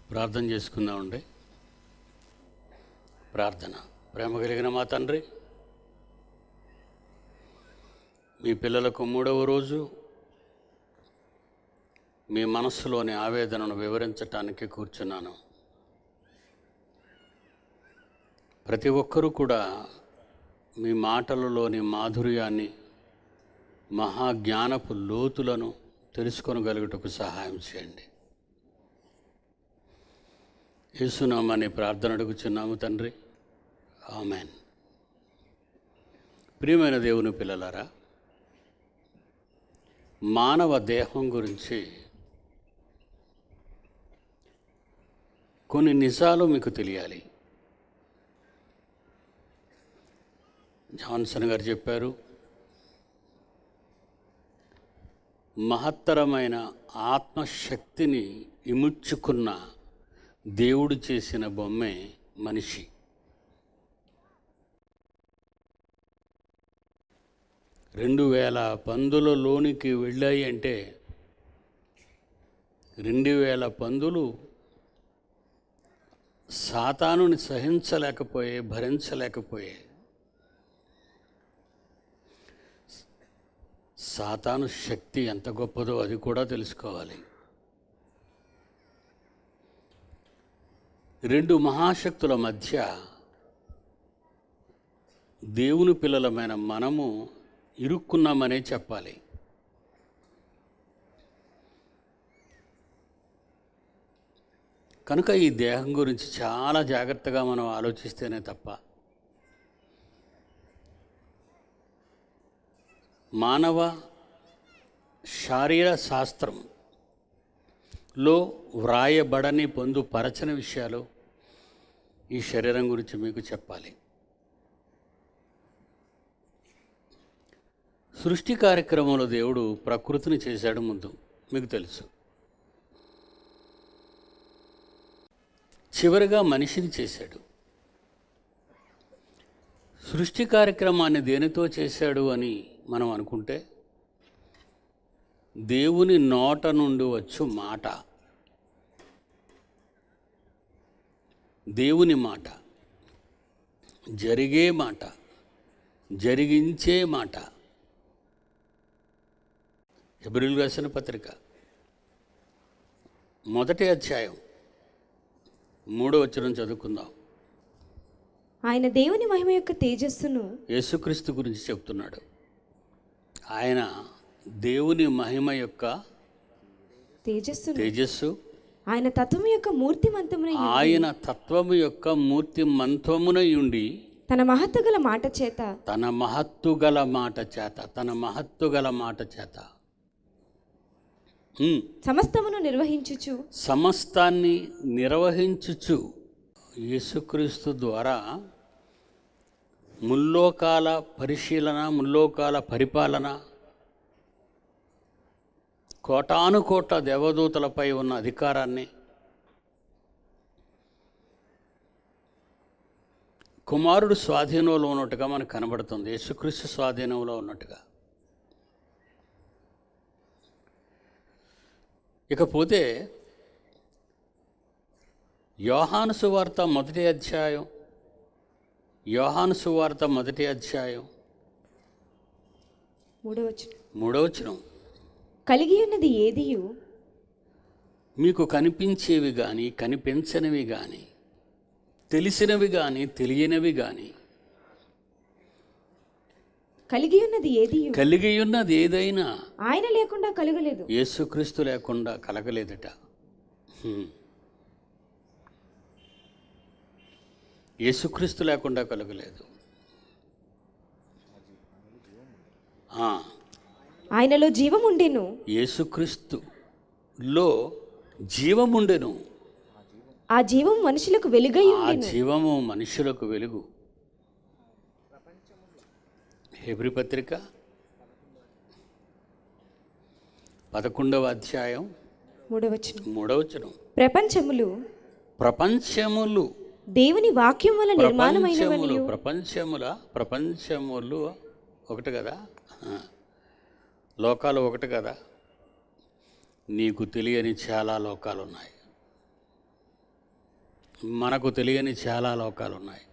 ప్రార్థన చేసుకుందామండి. ప్రార్థన. ప్రేమ కలిగిన మా తండ్రి, మీ పిల్లలకు 3వ రోజు మీ మనస్సులోని ఆవేదనను వివరించటానికి కూర్చున్నాను. ప్రతి ఒక్కరూ కూడా మీ మాటలలోని మాధుర్యాన్ని, మహాజ్ఞానపు లోతులను తెలుసుకొనగలుగుటకు సహాయం చేయండి. యేసునామని ప్రార్థన అడుగుచున్నాము తండ్రి, ఆమెన్. ప్రియమైన దేవుని పిల్లలారా, మానవ దేహం గురించి కొన్ని నిజాలు మీకు తెలియాలి. జాన్సన్ గారు చెప్పారు, మహత్తరమైన ఆత్మశక్తిని ఇముడ్చుకున్న దేవుడు చేసిన బొమ్మే మనిషి. రెండు 2000 పందుల లోనికి వెళ్ళాయి అంటే 2000 పందులు సాతానుని భరించలేకపోయే. సాతాను శక్తి ఎంత గొప్పదో అది కూడా తెలుసుకోవాలి. 2 మహాశక్తుల మధ్య దేవుని పిల్లలమైన మనము ఇరుక్కున్నామనే చెప్పాలి. కనుక ఈ దేహం గురించి చాలా జాగ్రత్తగా మనం ఆలోచిస్తేనే తప్ప మానవ శారీర శాస్త్రంలో వ్రాయబడని పొందుపరచని విషయాలు ఈ శరీరం గురించి మీకు చెప్పాలి. సృష్టి కార్యక్రమంలో దేవుడు ప్రకృతిని చేశాడు. ముందు మీకు తెలుసు. చివరిగా మనిషిని చేశాడు. సృష్టి కార్యక్రమాన్ని దేనితో చేశాడు అని మనం అనుకుంటే, దేవుని నోట నుండి వచ్చు మాట, దేవుని మాట, జరిగే మాట, జరిగించే మాట. హెబ్రీయులకు రాసిన పత్రిక 1వ అధ్యాయం 3వ వచనం చదువుకుందాం. ఆయన దేవుని మహిమ యొక్క తేజస్సును, యేసుక్రీస్తు గురించి చెప్తున్నాడు. ఆయన దేవుని మహిమ యొక్క తేజస్సు, ఆయన తత్వము యొక్క మూర్తిమంతమునై ఉండి తన మహత్తుగల మాట చేత సమస్తాన్ని నిర్వహించుచు యేసుక్రీస్తు ద్వారా ముల్లోకాల పరిపాలన, కోటానుకోట్ల దేవదూతలపై ఉన్న అధికారాన్ని కుమారుడు స్వాధీనంలో ఉన్నట్టుగా మనకు కనబడుతుంది. యేసుక్రీస్తు స్వాధీనంలో ఉన్నట్టుగా. ఇకపోతే యోహాను సువార్త 1వ అధ్యాయం 3వ వచనం. కలిగి ఉన్నది ఏదియు, మీకు కనిపించేవి కానీ కనిపించనివి కానీ, తెలిసినవి కానీ తెలియనివి కానీ, కలిగి ఉన్నది ఏదైనా ఆయన లేకుండా కలగలేదు. యేసుక్రీస్తు లేకుండా కలగలేదట. యేసుక్రీస్తు లేకుండా కలగలేదు. ఆయనలో జీవముండెను. యేసుక్రీస్తులో జీవముండెను. ఆ జీవము మనుషులకు వెలుగై ఉండెను. జీవము మనుషులకు వెలుగు. హెబ్రీ పత్రిక 11వ అధ్యాయం 3వ వచనం. ప్రపంచములు దేవుని వాక్యం వల్ల నిర్మాణమైనవనియు. ప్రపంచములు ఒకటి కదా, లోకాలు ఒకటి కదా. నీకు తెలియని చాలా లోకాలు ఉన్నాయి. మనకు తెలియని చాలా లోకాలు ఉన్నాయి.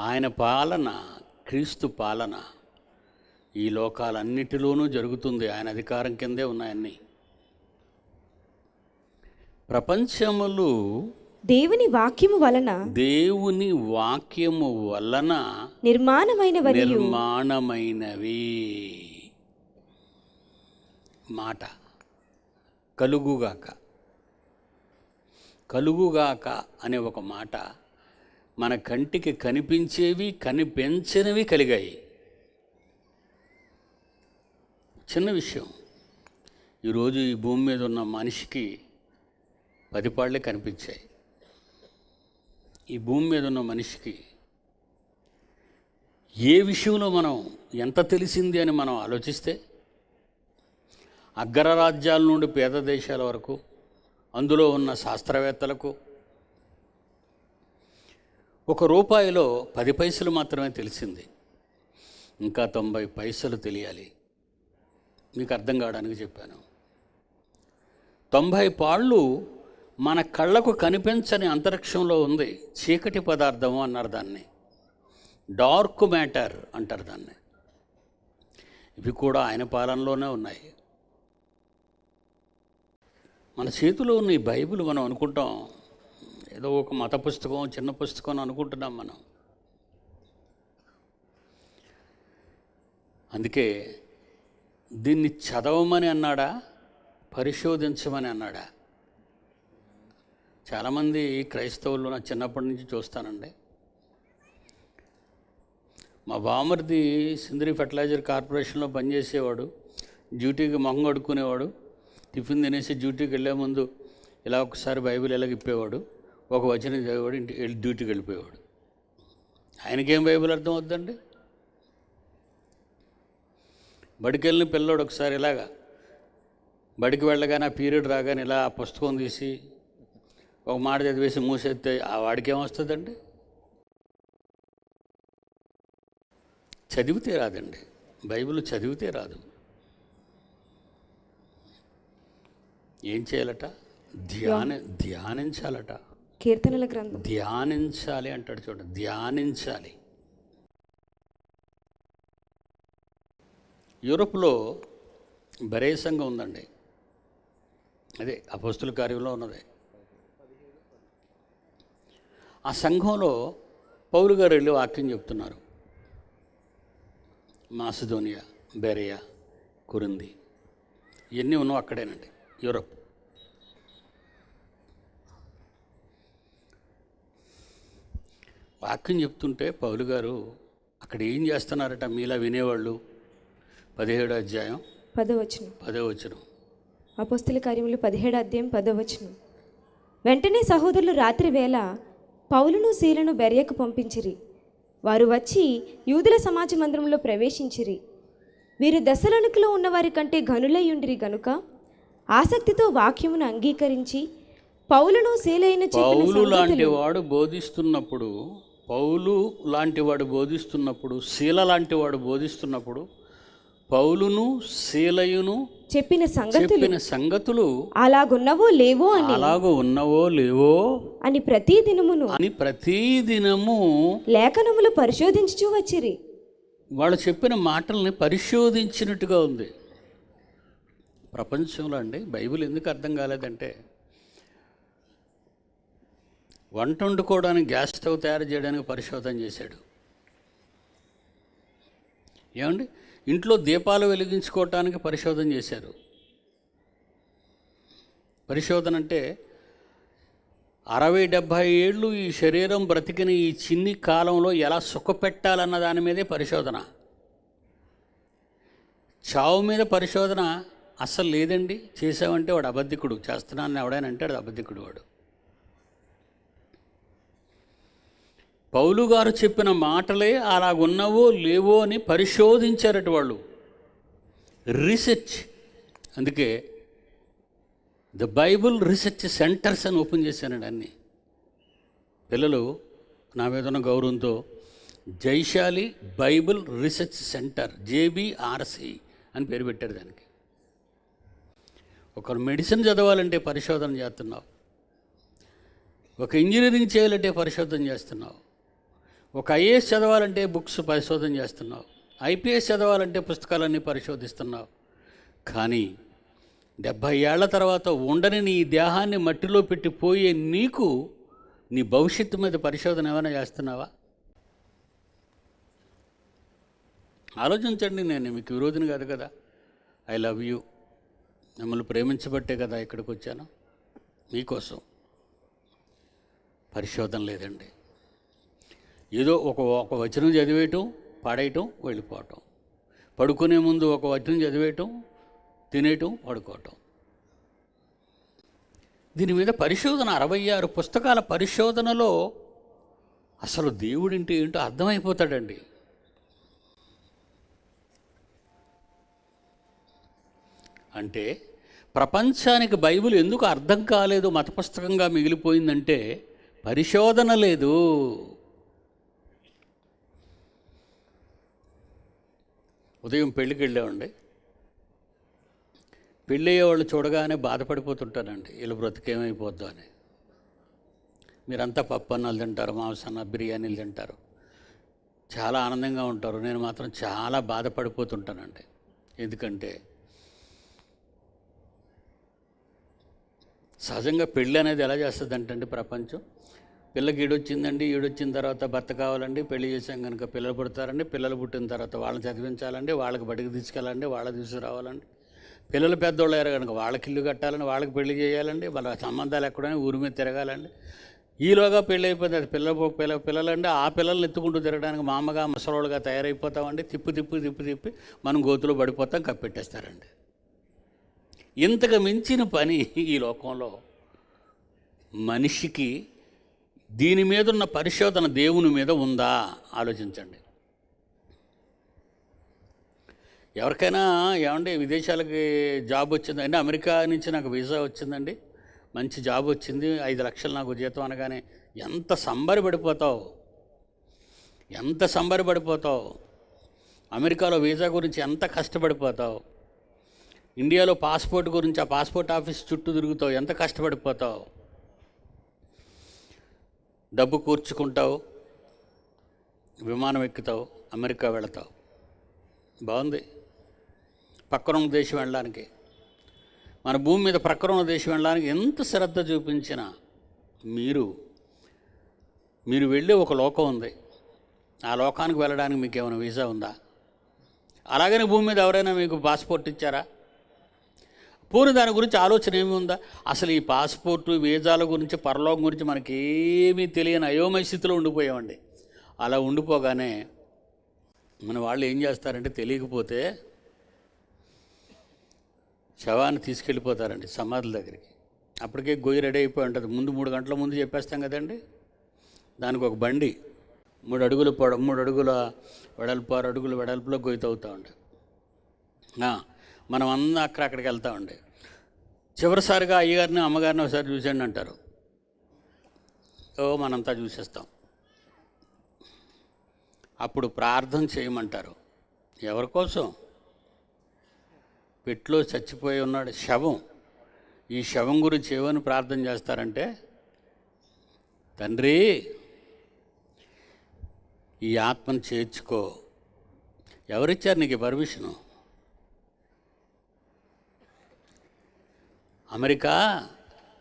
ఆయన పాలన, క్రీస్తు పాలన ఈ లోకాలన్నిటిలోనూ జరుగుతుంది. ఆయన అధికారం కిందే ఉన్నాయన్నీ. ప్రపంచములు దేవుని వాక్యము వలన నిర్మాణమైనవి. మాట కలుగుగాక, కలుగుగాక అనే ఒక మాట మన కంటికి కనిపించేవి, కనిపించనివి కలిగాయి. చిన్న విషయం. ఈరోజు ఈ భూమి మీద ఉన్న మనిషికి 10 పాళ్ళే కనిపించాయి. ఈ భూమి మీద ఉన్న మనిషికి ఏ విషయంలో మనం ఎంత తెలిసింది అని మనం ఆలోచిస్తే, అగ్రరాజ్యాల నుండి పేద దేశాల వరకు అందులో ఉన్న శాస్త్రవేత్తలకు ₹1 10 పైసలు మాత్రమే తెలిసింది. ఇంకా 90 పైసలు తెలియాలి. మీకు అర్థం కావడానికి చెప్పాను. 90 పాళ్ళు మన కళ్ళకు కనిపించని అంతరిక్షంలో ఉంది. చీకటి పదార్థము అన్నారు దాన్ని, డార్క్ మ్యాటర్ అంటారు దాన్ని. ఇవి కూడా ఆయన పాలనలోనే ఉన్నాయి. మన చేతిలో ఉన్న ఈ బైబిల్ మనం అనుకుంటాం ఏదో ఒక మత పుస్తకం, చిన్న పుస్తకం అని అనుకుంటున్నాం మనం. అందుకే దీన్ని చదవమని అన్నాడా, పరిశోధించమని అన్నాడా? చాలామంది క్రైస్తవులు నా చిన్నప్పటి నుంచి చూస్తానండి. మా బామర్ది సిందరి ఫెర్టిలైజర్ కార్పొరేషన్లో పనిచేసేవాడు. డ్యూటీకి మొహం కడుక్కునేవాడు. టిఫిన్ తినేసి డ్యూటీకి వెళ్ళే ముందు ఇలా ఒకసారి బైబిల్ ఇలా ఇప్పేవాడు, ఒక వచనం చదివాడు, ఇంటికి డ్యూటీకి వెళ్ళిపోయేవాడు. ఆయనకేం బైబిల్ అర్థం అవుద్దండి? బడికి వెళ్ళిన పిల్లోడు ఒకసారి ఇలాగా బడికి వెళ్ళగానే ఆ పీరియడ్ రాగానే ఇలా ఆ పుస్తకం తీసి ఒక మాట చదివేసి మూసేస్తే ఆ వాడికి ఏమొస్తుందండి? చదివితే రాదండి. బైబిల్ చదివితే రాదు. ఏం చేయాలట? ధ్యానించాలట. కీర్తనల గ్రంథం ధ్యానించాలి అంటాడు చూడండి. ధ్యానించాలి. యూరోప్లో బరే సంఘం ఉందండి. అదే అపోస్తుల కార్యంలో ఉన్నది. ఆ సంఘంలో పౌలు గారు వెళ్ళి వాక్యం చెప్తున్నారు. మాసిదోనియా, బెరియా, కొరింథీ ఇవన్నీ ఉన్నావు అక్కడేనండి, యూరోప్. వాక్యం చెప్తుంటే పౌలు గారు అక్కడ ఏం చేస్తున్నారట మీలా వినేవాళ్ళు? 17వ అధ్యాయం 10వ వచనం. అపోస్తుల కార్యములు 17వ అధ్యాయం 10వ వచనం. వెంటనే సహోదరులు రాత్రి వేళ పౌలును సీలను బెర్యకు పంపించిరి. వారు వచ్చి యూదుల సమాజ మందిరంలో ప్రవేశించిరి. వీరు దెస్సలోనికలో ఉన్నవారి కంటే ఘనులయ్యుండిరి గనుక ఆసక్తితో వాక్యమును అంగీకరించి పౌలును సీలైన పౌలు లాంటి వాడు బోధిస్తున్నప్పుడు శీల లాంటి వాడు బోధిస్తున్నప్పుడు పౌలును శీలయును చెప్పిన సంగతులు అలాగున్నవో లేవో అని ప్రతిదినము లేఖనములు పరిశోధించుచూ వచ్చిరి. వాళ్ళు చెప్పిన మాటల్ని పరిశోధించినట్టుగా ఉంది. ప్రపంచంలో అండి బైబిల్ ఎందుకు అర్థం కాలేదంటే, వంట వండుకోవడానికి గ్యాస్ స్టవ్ తయారు చేయడానికి పరిశోధన చేశాడు. ఏమండి, ఇంట్లో దీపాలు వెలిగించుకోవటానికి పరిశోధన చేశారు. పరిశోధన అంటే 60-70 ఏళ్ళు ఈ శరీరం బ్రతికిన ఈ చిన్ని కాలంలో ఎలా సుఖపెట్టాలన్న దాని మీదే పరిశోధన. చావు మీద పరిశోధన అస్సలు లేదండి. చేసావంటే వాడు అబద్ధికుడు, చేస్తున్నానని ఎవడైనా అంటే అది అబద్ధికుడు వాడు. పౌలు గారు చెప్పిన మాటలే అలాగున్నవో లేవో అని పరిశోధించారట వాళ్ళు. రీసెర్చ్. అందుకే ద బైబుల్ రీసెర్చ్ సెంటర్స్ అని ఓపెన్ చేశానండి అన్నీ. పిల్లలు నా మీద ఉన్న గౌరవంతో జైశాలి బైబుల్ రీసెర్చ్ సెంటర్, JBRC అని పేరు పెట్టారు దానికి. ఒకరు మెడిసిన్ చదవాలంటే పరిశోధన చేస్తున్నావు, ఒక ఇంజనీరింగ్ చేయాలంటే పరిశోధన చేస్తున్నావు, ఒక ఐఏఎస్ చదవాలంటే బుక్స్ పరిశోధన చేస్తున్నావు, ఐపీఎస్ చదవాలంటే పుస్తకాలన్నీ పరిశోధిస్తున్నావు. కానీ 70 ఏళ్ల తర్వాత ఉండని నీ దేహాన్ని మట్టిలో పెట్టి పోయే నీకు నీ భవిష్యత్తు మీద పరిశోధన ఏమైనా చేస్తున్నావా? ఆలోచించండి. నేను మీకు విరోధిని కాదు కదా. I love you. మిమ్మల్ని ప్రేమించబట్టే కదా ఇక్కడికి వచ్చాను. మీకోసం పరిశోధన లేదండి. ఏదో ఒక వచనం చదివేయటం, పాడేయటం, వెళ్ళిపోవటం, పడుకునే ముందు ఒక వచనం చదివేయటం, తినేయటం, పడుకోవటం. దీని మీద పరిశోధన 66 పుస్తకాల పరిశోధనలో అసలు దేవుడింటే ఏంటో అర్థమైపోతాడండి. అంటే ప్రపంచానికి బైబిల్ ఎందుకు అర్థం కాలేదు, మత పుస్తకంగా మిగిలిపోయిందంటే పరిశోధన లేదు. ఉదయం పెళ్ళికి వెళ్ళామండి. పెళ్ళి అయ్యేవాళ్ళు చూడగానే బాధపడిపోతుంటానండి, వీళ్ళు బ్రతికేమైపోద్దో అని. మీరంతా పప్పు అన్నాలు తింటారు, మాంసన్న బిర్యానీలు తింటారు, చాలా ఆనందంగా ఉంటారు. నేను మాత్రం చాలా బాధపడిపోతుంటానండి. ఎందుకంటే సహజంగా పెళ్ళి అనేది ఎలా చేస్తుందంటే ప్రపంచం, పిల్లకి ఈడొచ్చిందండి, ఈడొచ్చిన తర్వాత భర్త కావాలండి, పెళ్లి చేసాం కనుక పిల్లలు పుడతారండి, పిల్లలు పుట్టిన తర్వాత వాళ్ళని చదివించాలండి, వాళ్ళకి బడికి తీసుకెళ్ళాలండి, వాళ్ళ తీసుకురావాలండి, పిల్లలు పెద్దోళ్ళు అయ్యారు కనుక వాళ్ళకి ఇల్లు కట్టాలని, వాళ్ళకి పెళ్లి చేయాలండి, వాళ్ళ సంబంధాలు ఎక్కడైనా ఊరి మీద తిరగాలండి. ఈలోగా పెళ్ళి అయిపోతుంది. అది పిల్లలండి, ఆ పిల్లల్ని ఎత్తుకుంటూ తిరగడానికి మా అమ్మగా ముసలోళ్ళుగా తయారైపోతామండి. తిప్పి మనం గోతులో పడిపోతాం, కప్పెట్టేస్తారండి. ఇంతకు మించిన పని ఈ లోకంలో మనిషికి దీని మీద ఉన్న పరిశోధన దేవుని మీద ఉందా ఆలోచించండి. ఎవరికైనా ఏమండి విదేశాలకి జాబ్ వచ్చిందండి, అమెరికా నుంచి నాకు వీసా వచ్చిందండి, మంచి జాబ్ వచ్చింది, 5 లక్షలు నాకు జీతం అనగానే ఎంత సంబరపడిపోతావు. అమెరికాలో వీసా గురించి ఎంత కష్టపడిపోతావు. ఇండియాలో పాస్పోర్ట్ గురించి ఆ పాస్పోర్ట్ ఆఫీస్ చుట్టూ తిరుగుతావు, ఎంత కష్టపడిపోతావు. డబ్బు కూర్చుకుంటావు, విమానం ఎక్కుతావు, అమెరికా వెళతావు. బాగుంది. పక్కన దేశం వెళ్ళడానికి, మన భూమి మీద ప్రక్కన దేశం వెళ్ళడానికి ఎంత శ్రద్ధ చూపించినా మీరు వెళ్ళే ఒక లోకం ఉంది. ఆ లోకానికి వెళ్ళడానికి మీకు ఏమైనా వీసా ఉందా? అలాగనే భూమి మీద ఎవరైనా మీకు పాస్పోర్ట్ ఇచ్చారా? పూర్తి దాని గురించి ఆలోచన ఏమి ఉందా? అసలు ఈ పాస్పోర్టు వీసాల గురించి పరలోకం గురించి మనకేమీ తెలియని అయోమయ స్థితిలో ఉండిపోయామండి. అలా ఉండిపోగానే మన వాళ్ళు ఏం చేస్తారంటే తెలియకపోతే శవాన్ని తీసుకెళ్ళిపోతారండి సమాధుల దగ్గరికి. అప్పటికే గొయ్యి రెడీ అయిపోయి ఉంటుంది. ముందు 3 గంటల ముందు చెప్పేస్తాం కదండి. దానికి ఒక బండి 3 అడుగుల పొడవు, 3 అడుగుల వెడల్పు, 6 అడుగుల వెడల్పులో గొయ్యి తవ్వుతూ ఉండే మనం అందరం అక్కడికి వెళ్తామండి. చివరిసారిగా అయ్యగారిని అమ్మగారిని ఒకసారి చూసండి అంటారు. మనంతా చూసేస్తాం. అప్పుడు ప్రార్థన చేయమంటారు. ఎవరి కోసం? పెట్లో చచ్చిపోయి ఉన్నాడు శవం. ఈ శవం గురించి ఏమని ప్రార్థన చేస్తారంటే, తండ్రి ఈ ఆత్మను చేర్చుకో. ఎవరిచ్చారు నీకు పర్మిషను? అమెరికా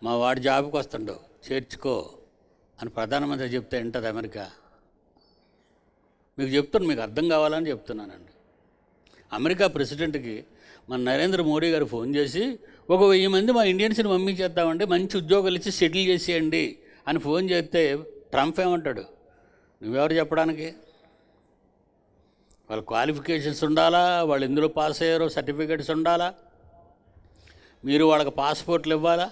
మా వాడి జాబ్కి వస్తుండో చేర్చుకో అని ప్రధానమంత్రి చెప్తే ఏంటది అమెరికా? మీకు చెప్తున్నాను, మీకు అర్థం కావాలని చెప్తున్నానండి. అమెరికా ప్రెసిడెంట్కి మన నరేంద్ర మోడీ గారు ఫోన్ చేసి 1000 మంది మా ఇండియన్స్ని పంపించేద్దామండి, మంచి ఉద్యోగాలు ఇచ్చి సెటిల్ చేసేయండి అని ఫోన్ చేస్తే ట్రంప్ ఏమంటాడు? నువ్వెవరు చెప్పడానికి? వాళ్ళ క్వాలిఫికేషన్స్ ఉండాలా, వాళ్ళు ఎందులో పాస్ అయ్యారో సర్టిఫికేట్స్ ఉండాలా, మీరు వాళ్ళకి పాస్పోర్ట్లు ఇవ్వాలా,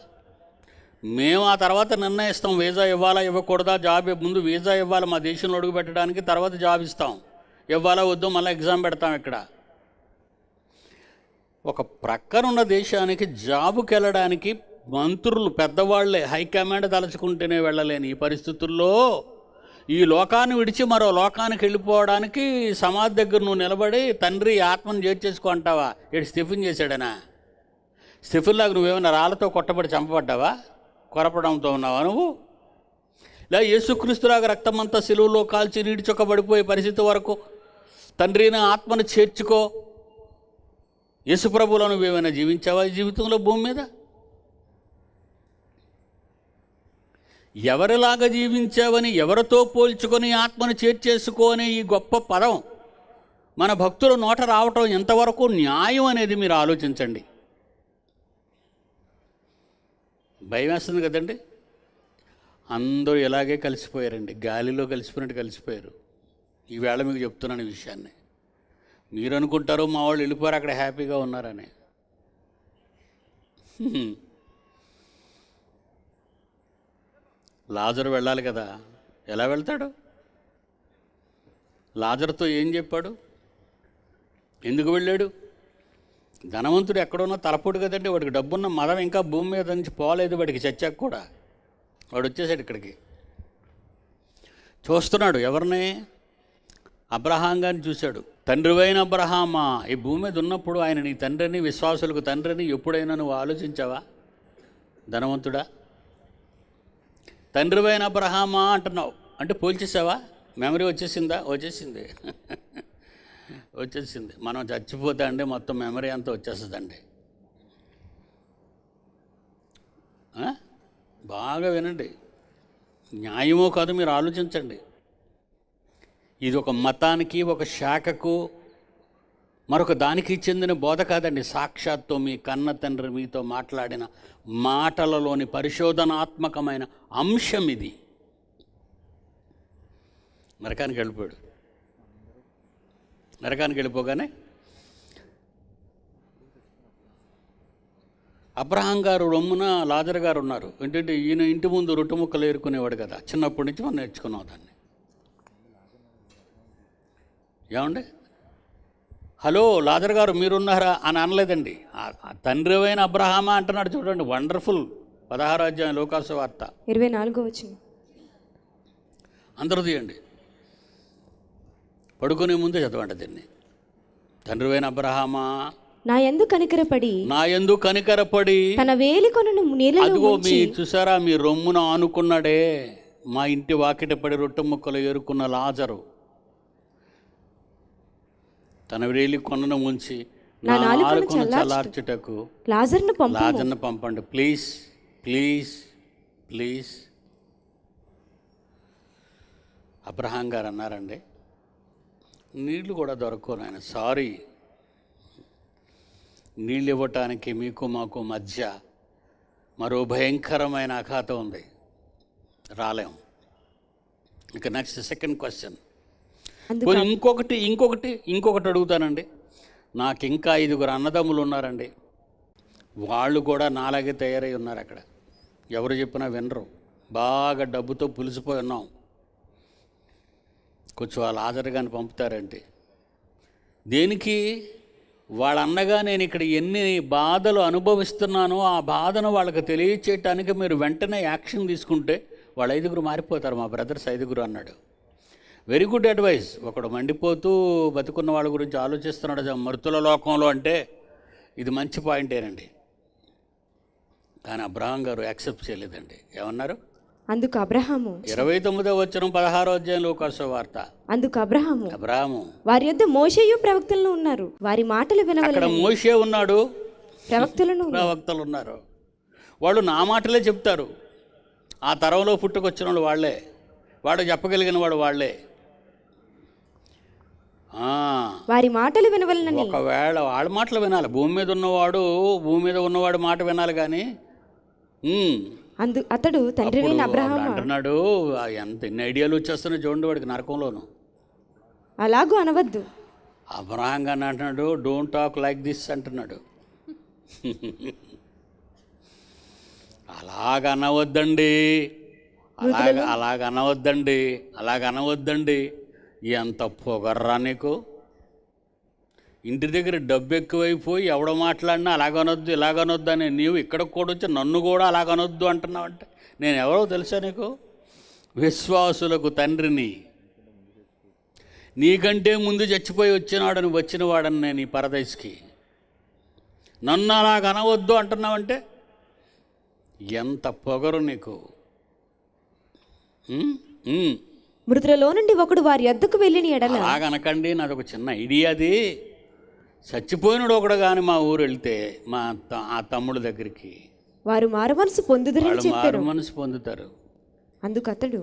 మేము ఆ తర్వాత నిర్ణయిస్తాం వీసా ఇవ్వాలా ఇవ్వకూడదా. జాబ్ ముందు వీసా ఇవ్వాలి మా దేశంలో అడుగు పెట్టడానికి, తర్వాత జాబ్ ఇస్తాం. ఇవ్వాలా వద్దు మళ్ళీ ఎగ్జామ్ పెడతాం. ఇక్కడ ఒక ప్రక్కనున్న దేశానికి జాబుకి వెళ్ళడానికి మంత్రులు పెద్దవాళ్లే హైకమాండ్ తలుచుకుంటేనే వెళ్ళలేని ఈ పరిస్థితుల్లో ఈ లోకాన్ని విడిచి మరో లోకానికి వెళ్ళిపోవడానికి సమాధి దగ్గర నువ్వు నిలబడి తండ్రి ఆత్మను చేర్చేసుకో అంటావా? ఏడు స్టిఫిన్ చేశాడనా? స్టిఫిన్లాగా నువ్వేమైనా రాళ్ళతో కొట్టబడి చంపబడ్డావా? కొరపడంతో ఉన్నావా నువ్వు? ఇలా యేసుక్రీస్తులాగా రక్తమంతా సిలువలో కాల్చి నీటి చొక్కబడిపోయే పరిస్థితి వరకు తండ్రి నా ఆత్మను చేర్చుకో. యేసుప్రభువులో నువ్వేమైనా జీవించావా ఈ జీవితంలో భూమి మీద? ఎవరిలాగా జీవించావని, ఎవరితో పోల్చుకొని ఆత్మను చేర్చేసుకో అనే ఈ గొప్ప పదం మన భక్తుల నోట రావటం ఎంతవరకు న్యాయం అనేది మీరు ఆలోచించండి. భయం వేస్తుంది కదండి. అందరూ ఇలాగే కలిసిపోయారండి, గాలిలో కలిసిపోయినట్టు కలిసిపోయారు. ఈవేళ మీకు చెప్తున్నాను ఈ విషయాన్ని. మీరు అనుకుంటారు మా వాళ్ళు వెళ్ళిపోయారు అక్కడ హ్యాపీగా ఉన్నారని. లాజరు వెళ్ళాలి కదా, ఎలా వెళ్తాడు? లాజరుతో ఏం చెప్పాడు? ఎందుకు వెళ్ళాడు? ధనవంతుడు ఎక్కడున్నా తలపోటు కదండి, వాడికి డబ్బున్న మదం ఇంకా భూమి మీద నుంచి పోలేదు, వాడికి చచ్చాక కూడా. వాడు వచ్చేసాడు ఇక్కడికి, చూస్తున్నాడు ఎవరిని? అబ్రహాం గారిని చూశాడు. తండ్రివైన అబ్రహామా, ఈ భూమి మీద ఉన్నప్పుడు ఆయన నీ తండ్రిని, విశ్వాసులకు తండ్రిని ఎప్పుడైనా నువ్వు ఆలోచించావా? ధనవంతుడా, తండ్రివైన అబ్రహామా అంటున్నావు అంటే పోల్చేసావా? మెమరీ వచ్చేసిందా? వచ్చేసింది. వచ్చేసింది. మనం చచ్చిపోతే అండి మొత్తం మెమరీ అంతా వచ్చేస్తుందండి. బాగా వినండి, న్యాయమో కాదు మీరు ఆలోచించండి. ఇది ఒక మతానికి, ఒక శాఖకు, మరొక దానికి చెందిన బోధ కాదండి. సాక్షాత్తు మీ కన్న తండ్రి మీతో మాట్లాడిన మాటలలోని పరిశోధనాత్మకమైన అంశం ఇది. నరకానికి వెళ్ళిపోయాడు. నరకానికి వెళ్ళిపోగానే అబ్రహాం గారు రొమ్మున లాజరు గారు ఉన్నారు. ఏంటంటే ఈయన ఇంటి ముందు రొట్టె ముక్కలు ఏరుకునేవాడు కదా, చిన్నప్పటి నుంచి మనం నేర్చుకున్నాం దాన్ని. ఏమండి, హలో లాజరు గారు మీరున్నారా అని అనలేదండి. తండ్రివైన అబ్రహామా అంటున్నాడు చూడండి, వండర్ఫుల్. 16వ అధ్యాయం లోకాసు వార్త 24వ వచనం. అందరూ తీయండి, పడుకునే ముందే చదవండి దీన్ని. తండ్రివైన అబ్రహామా నా యందు కనికరపడి తన వేలికొనను నీళ్ళలో అదిగో ముంచి. మీ చూసారా, మీ రొమ్మున ఆనుకున్నాడే మా ఇంటి వాకిట పడి రొట్టె ముక్కలు ఏరుకున్న లాజరు, తన వేలి కొనను ముంచి నా నాలుకను చల్లార్చుటకు లాజర్ను పంపండి. Please please please. అబ్రహాం గారు అన్నారండి, నీళ్ళు కూడా దొరకవు నాయన, సారీ. నీళ్ళు ఇవ్వటానికి మీకు మాకు మధ్య మరో భయంకరమైన అఘాతం ఉంది, రాలేం. ఇక నెక్స్ట్ సెకండ్ క్వశ్చన్. ఇంకొకటి అడుగుతానండి. నాకు ఇంకా 5 అన్నదమ్ములు ఉన్నారండి, వాళ్ళు కూడా నాలాగే తయారై ఉన్నారు అక్కడ. ఎవరు చెప్పినా వినరు, బాగా డబ్బుతో పులిసిపోయి ఉన్నాం. కొంచెం వాళ్ళ ఆదరగాని పంపుతారంటే దేనికి? వాళ్ళ అన్నగా నేను ఇక్కడ ఎన్ని బాధలు అనుభవిస్తున్నానో ఆ బాధను వాళ్ళకి తెలియచేయటానికి మీరు వెంటనే యాక్షన్ తీసుకుంటే వాళ్ళ 5 మారిపోతారు. మా బ్రదర్స్ 5 అన్నాడు. Very good advice. ఒకడు మండిపోతూ బతుకున్న వాళ్ళ గురించి ఆలోచిస్తున్నాడు మృతుల లోకంలో అంటే ఇది మంచి పాయింటేనండి. కానీ అబ్రహాం గారు యాక్సెప్ట్ చేయలేదండి. ఏమన్నారు? అందుకు అబ్రహాము 29వ వచనం 16వ అధ్యాయం లోకాసు వార్త. అందుకు అబ్రహాము వారి యొద్ద మోషేయు ప్రవక్తలను ఉన్నారు, వారి మాటలు వినవలెను. అక్కడ మోషే ఉన్నాడు, ప్రవక్తలు ఉన్నారు. వాళ్ళు నా మాటలే చెప్తారు. ఆ తరంలో పుట్టుకొచ్చిన వాళ్ళు వాళ్ళే, వాడు చెప్పగలిగిన వాడు వాళ్ళే. వారి మాటలు వినవలనని. ఒకవేళ వాళ్ళ మాటలు వినాలి. భూమి మీద ఉన్నవాడు మాట వినాలి. కానీ అతడు తండ్రివైన అబ్రహాము అంటున్నాడు, ఎన్ని ఐడియాలు వచ్చేస్తున్నాయి చూడండి వాడికి నరకంలోను. అలాగూ అనవద్దు. అబ్రహాం గారిని అంటున్నాడు, డోంట్ టాక్ లైక్ దిస్ అంటున్నాడు. అలాగనవద్దండి. ఎంత పొగర్రా నీకు. ఇంటి దగ్గర డబ్బు ఎక్కువైపోయి ఎవడో మాట్లాడినా అలాగనొద్దు ఇలాగనొద్దు అని నీవు ఇక్కడికి కూడా వచ్చి నన్ను కూడా అలాగనొద్దు అంటున్నావంటే నేను ఎవరో తెలుసా నీకు? విశ్వాసులకు తండ్రిని, నీకంటే ముందు చచ్చిపోయి వచ్చినవాడని నేను ఈ పరదేశ్కి. నన్ను అలాగనవద్దు అంటున్నావంటే ఎంత పొగరు నీకు. మృతులలో నుండి ఒకడు వారి యొద్దకు వెళ్ళిన ఎడల. అలాగనకండి, నాది ఒక చిన్న ఐడియా. అది చచ్చిపోయినాడు ఒకడు కానీ మా ఊరు వెళ్తే ఆ తమ్ముడు దగ్గరికి వారు మారుమనసు పొందుదురని చెప్పారు. మనసు పొందుతారు. అందుకు అతడు,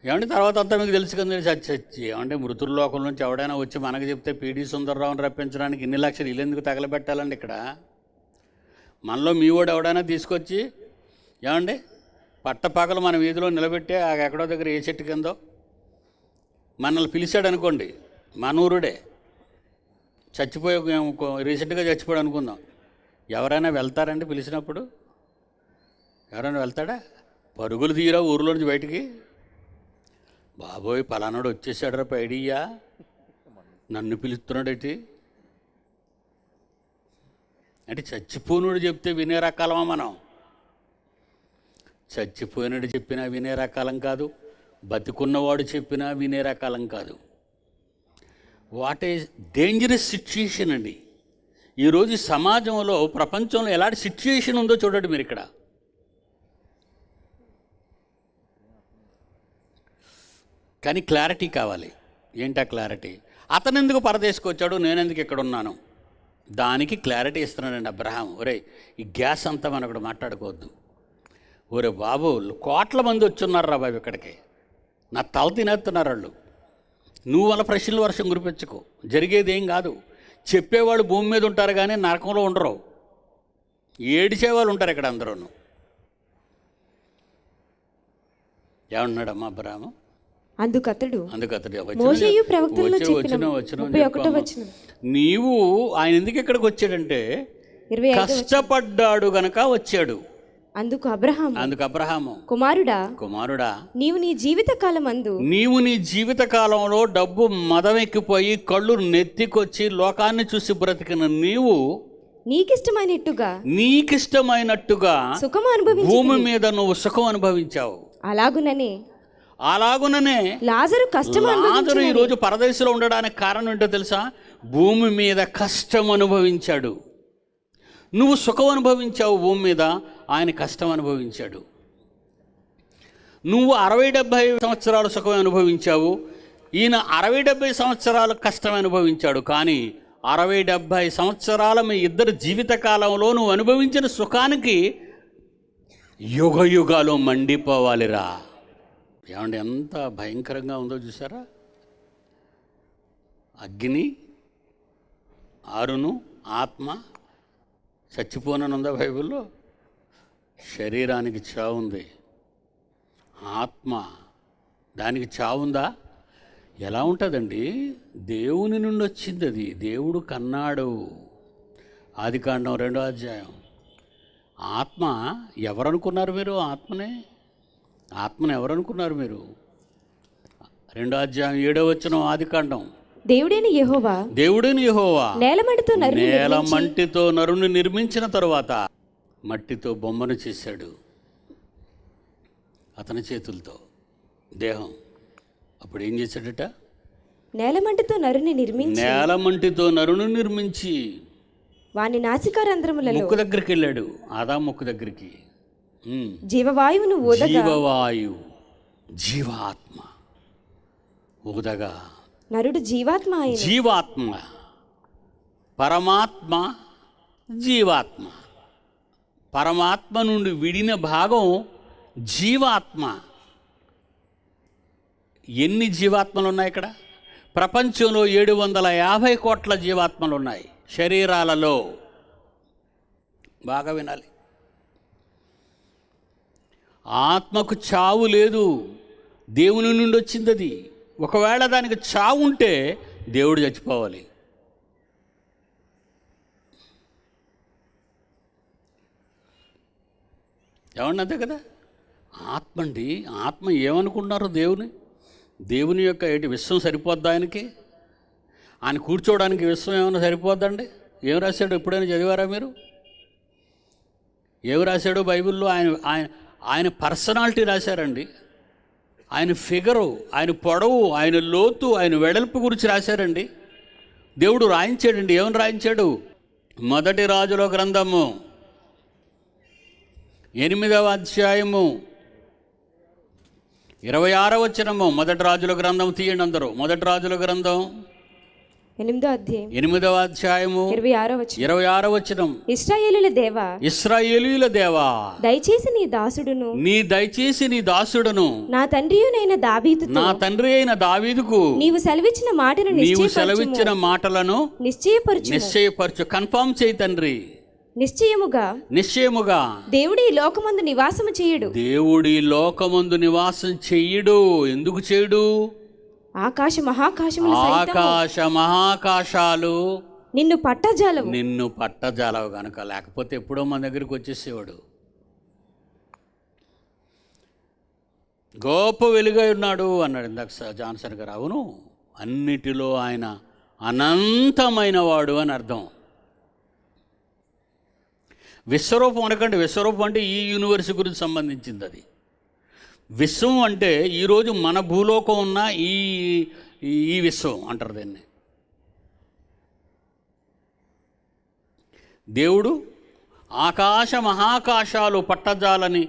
ఏమంటే తర్వాత అంతా మీకు తెలుసు కదా, చచ్చి ఏమంటే మృతుల లోకం నుంచి ఎవడైనా వచ్చి మనకు చెప్తే పీడి సుందరరావుని రప్పించడానికి ఇన్ని లక్షలు ఇల్లు ఎందుకు తగలబెట్టాలండి? ఇక్కడ మనలో మీ వాడు ఎవడైనా తీసుకొచ్చి ఏమండి పట్టపగలు మన వీధిలో నిలబెట్టి ఎక్కడో దగ్గర ఏ చెట్టు కిందో మనల్ని పిలిచాడు అనుకోండి, మన ఊరుడే చచ్చిపోయి రీసెంట్గా చచ్చిపోయాడు అనుకుందాం, ఎవరైనా వెళ్తారండి? పిలిచినప్పుడు ఎవరైనా వెళ్తాడా? పరుగులు తీయరా ఊరిలో నుంచి బయటికి, బాబోయ్ పలానాడు వచ్చేసాడు రా పైడియ్యా, నన్ను పిలుస్తున్నాడేటి అంటే చచ్చిపోయినాడు చెప్తే వినే రకాలమా మనం? చచ్చిపోయినాడు చెప్పినా వినే రకాలం కాదు, బతికున్నవాడు చెప్పినా వినే రకాలం కాదు. వాట్ ఈజ్ డేంజరస్ సిచ్యుయేషన్ అండి. ఈరోజు సమాజంలో, ప్రపంచంలో ఎలాంటి సిచ్యుయేషన్ ఉందో చూడండి మీరు. ఇక్కడ కానీ క్లారిటీ కావాలి. ఏంటా క్లారిటీ? అతను ఎందుకు పరదేశుకొచ్చాడు, నేనెందుకు ఇక్కడ ఉన్నాను, దానికి క్లారిటీ ఇస్తున్నాడండి అబ్రహాం. ఒరే ఈ గ్యాస్ అంతా మనం ఇక్కడ మాట్లాడుకోవద్దు. ఒరే బాబు, కోట్ల మంది వచ్చున్నారు రా బాబు ఇక్కడికి, నా తల తినేస్తున్నారు వాళ్ళు. నువ్వు వాళ్ళ ప్రశ్నల వర్షం కురిపించుకో, జరిగేది ఏం కాదు. చెప్పేవాళ్ళు భూమి మీద ఉంటారు కానీ నరకంలో ఉండరు, ఏడిచేవాళ్ళు ఉంటారు ఇక్కడ అందరూ. ఏమన్నాడమ్మా అబ్రహాము? అందుకతడు మోషేయు ప్రవక్తలలో చెప్పిన 31వ వచనం, నీవు ఆయన ఎందుకు ఇక్కడికి వచ్చాడంటే కష్టపడ్డాడు గనక వచ్చాడు. అందుకు అబ్రహాము కుమారుడా నీవు నీ జీవిత కాలమందు డబ్బు మదమెక్కిపోయి కళ్ళు నెత్తికొచ్చి లోకాన్ని చూసి బ్రతికిన నీవు నీకిష్టమైనట్టుగా భూమి మీద నువ్వు సుఖం అనుభవించావు. అలాగుననే లాజరు ఈరోజు పరదేశంలో ఉండడానికి కారణం ఏంటో తెలుసా? భూమి మీద కష్టం అనుభవించాడు. నువ్వు సుఖం అనుభవించావు భూమి మీద, ఆయన కష్టం అనుభవించాడు. నువ్వు 60-70 సంవత్సరాలు సుఖం అనుభవించావు, ఈయన 60-70 సంవత్సరాలు కష్టం అనుభవించాడు. కానీ 60-70 సంవత్సరాల మీ ఇద్దరు జీవిత కాలంలో నువ్వు అనుభవించిన సుఖానికి యుగ యుగాలు మండిపోవాలిరా. ఏమంటే ఎంత భయంకరంగా ఉందో చూసారా? అగ్ని, ఆరును, ఆత్మ చచ్చిపోననుందా బైబిల్లో? శరీరానికి చావుంది, ఆత్మ దానికి చావుందా? ఎలా ఉంటుందండి? దేవుని నుండి వచ్చింది అది, దేవుడు కన్నాడు. ఆదికాండం 2వ అధ్యాయం. ఆత్మ ఎవరనుకున్నారు మీరు? ఆత్మను ఎవరనుకున్నారు మీరు? 2వ అధ్యాయం 7వ వచనం ఆదికాండం. దేవుడైన యెహోవా నేలమంటితో నరుని నిర్మించిన తరువాత మట్టితో బొమ్మను చేశాడు అతని చేతులతో, దేహం. అప్పుడు ఏం చేశాడట? నేలమంటితో నరుని నిర్మించి వాని నాసికారంధ్రములలో ముక్కు దగ్గరికి వెళ్ళాడు. ఆదాము ముక్కు దగ్గరికి జీవవాయువును జీవవాయువు, జీవాత్మ ఊదగా నరుడు జీవాత్మ, పరమాత్మ, జీవాత్మ. పరమాత్మ నుండి విడిన భాగం జీవాత్మ. ఎన్ని జీవాత్మలు ఉన్నాయి ఇక్కడ? ప్రపంచంలో 750 కోట్ల జీవాత్మలు ఉన్నాయి శరీరాలలో. బాగా వినాలి. ఆత్మకు చావు లేదు, దేవుని నుండి వచ్చింది అది. ఒకవేళ దానికి చావు ఉంటే దేవుడు చచ్చిపోవాలి. ఏమన్నా అంతే కదా? ఆత్మ అండి. ఆత్మ ఏమనుకుంటున్నారు? దేవుని యొక్క విశ్వం సరిపోద్దా ఆయనకి? ఆయన కూర్చోవడానికి విశ్వం ఏమైనా సరిపోద్దండి? ఏం రాశాడు? ఎప్పుడైనా చదివారా మీరు? ఏమి రాశాడు బైబిల్లో? ఆయన పర్సనాలిటీ రాశారండి. ఆయన ఫిగరు, ఆయన పొడవు, ఆయన లోతు, ఆయన వెడల్పు గురించి రాశారండి. దేవుడు రాయించాడండి. ఏమని రాయించాడు? 1 రాజుల గ్రంథము 8వ అధ్యాయము 26వ వచనము. మొదటి రాజుల గ్రంథం తీయండి అందరూ. మొదటి రాజుల గ్రంథం 8వ అధ్యాయం 8వ అధ్యాయము 26వ వచనం. ఇశ్రాయేలీయుల దేవా, దయచేసి నీ దాసుడును నా తండ్రి అయిన దావీదుకు నీవు సెలవిచ్చిన మాటలను నిశ్చయపరచు. కన్ఫర్మ్ చేయి తండ్రి. నిశ్చయముగా దేవుడి లోకమందు నివాసం చెయ్యడు. ఎందుకు చేయడు? ఆకాశ మహాకాశాలు నిన్ను పట్టజాలవు గనక, లేకపోతే ఎప్పుడో మన దగ్గరికి వచ్చేసేవాడు. గొప్ప వెలుగై ఉన్నాడు అన్నాడు ఇందాక జాన్సన్ గారు. అవును, అన్నిటిలో ఆయన అనంతమైన వాడు అని అర్థం. విశ్వరూపం అనకండి. విశ్వరూపం అంటే ఈ యూనివర్స్ గురించి సంబంధించింది అది. విశ్వం అంటే ఈరోజు మన భూలోకం ఉన్న ఈ విశ్వం అంటారు దీన్ని. దేవుడు ఆకాశ మహాకాశాలు పట్టజాలని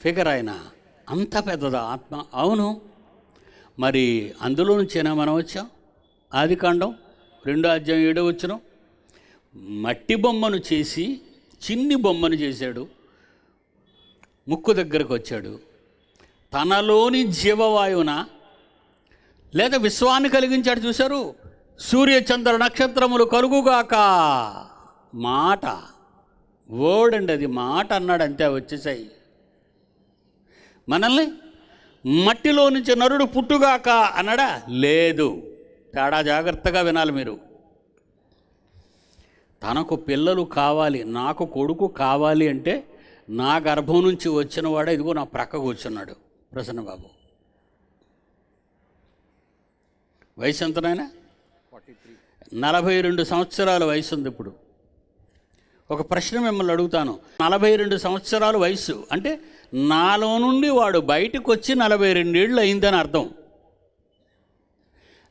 ఫిగర్ ఆయన. అంత పెద్దదా ఆత్మ? అవును. మరి అందులో నుంచేనా మనం వచ్చాం? ఆదికాండం 2వ అధ్యాయం 7వ వచనం. మట్టి బొమ్మను చేసి, చిన్ని బొమ్మను చేశాడు, ముక్కు దగ్గరకు వచ్చాడు. తనలోని జీవవాయువున లేదా విశ్వాన్ని కలిగించాడు. చూశారు? సూర్య చంద్ర నక్షత్రములు కలుగుగాక. మాట, వర్డ్ అండి అది. మాట అన్నాడు అంతే, వచ్చేసాయి. మనల్ని మట్టిలో నుంచి నరుడు పుట్టుగాక అన్నాడా? లేదు. తేడా జాగ్రత్తగా వినాలి మీరు. తనకు పిల్లలు కావాలి, నాకు కొడుకు కావాలి అంటే నా గర్భం నుంచి వచ్చిన వాడు ఇదిగో నా ప్రక్క కూర్చున్నాడు ప్రసన్నబాబు. వయసు ఎంతనైనా 42 సంవత్సరాల వయసు ఉంది ఇప్పుడు. ఒక ప్రశ్న మిమ్మల్ని అడుగుతాను. 42 సంవత్సరాల వయసు అంటే నాలో నుండి వాడు బయటకు వచ్చి 42 ఏళ్ళు అయిందని అర్థం.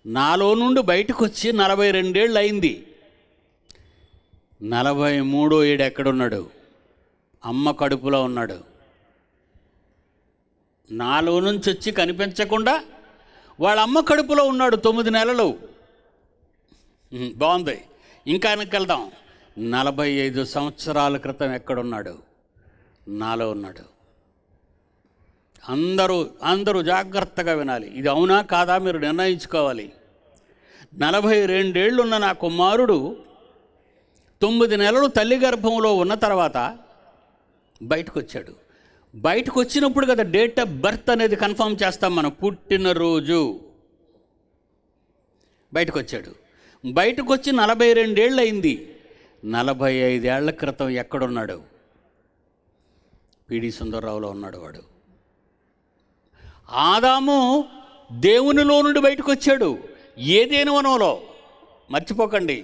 నాలో నుండి బయటకు వచ్చి 42 ఏళ్ళు అయింది. 43వ ఏడు ఎక్కడున్నాడు? అమ్మ కడుపులో ఉన్నాడు. నాలో నుంచి వచ్చి కనిపించకుండా వాళ్ళ అమ్మ కడుపులో ఉన్నాడు 9 నెలలు. బాగుంది. ఇంకా వెనక్కి 45 సంవత్సరాల క్రితం ఎక్కడున్నాడు? నాలో ఉన్నాడు. అందరూ జాగ్రత్తగా వినాలి. ఇది అవునా కాదా మీరు నిర్ణయించుకోవాలి. 42 ఏళ్ళు ఉన్న నా కుమారుడు 9 నెలలు తల్లి గర్భంలో ఉన్న తర్వాత బయటకు వచ్చాడు. బయటకు వచ్చినప్పుడు కదా డేట్ ఆఫ్ బర్త్ అనేది కన్ఫర్మ్ చేస్తాం మనం. పుట్టినరోజు బయటకు వచ్చాడు. బయటకు వచ్చి 42 ఏళ్ళు అయింది. 45 ఏళ్ల క్రితం ఎక్కడున్నాడు? పిడి సుందర్రావులో ఉన్నాడు వాడు. ఆదాము దేవునిలో నుండి బయటకు వచ్చాడు. ఏదేను వనంలో. మర్చిపోకండి,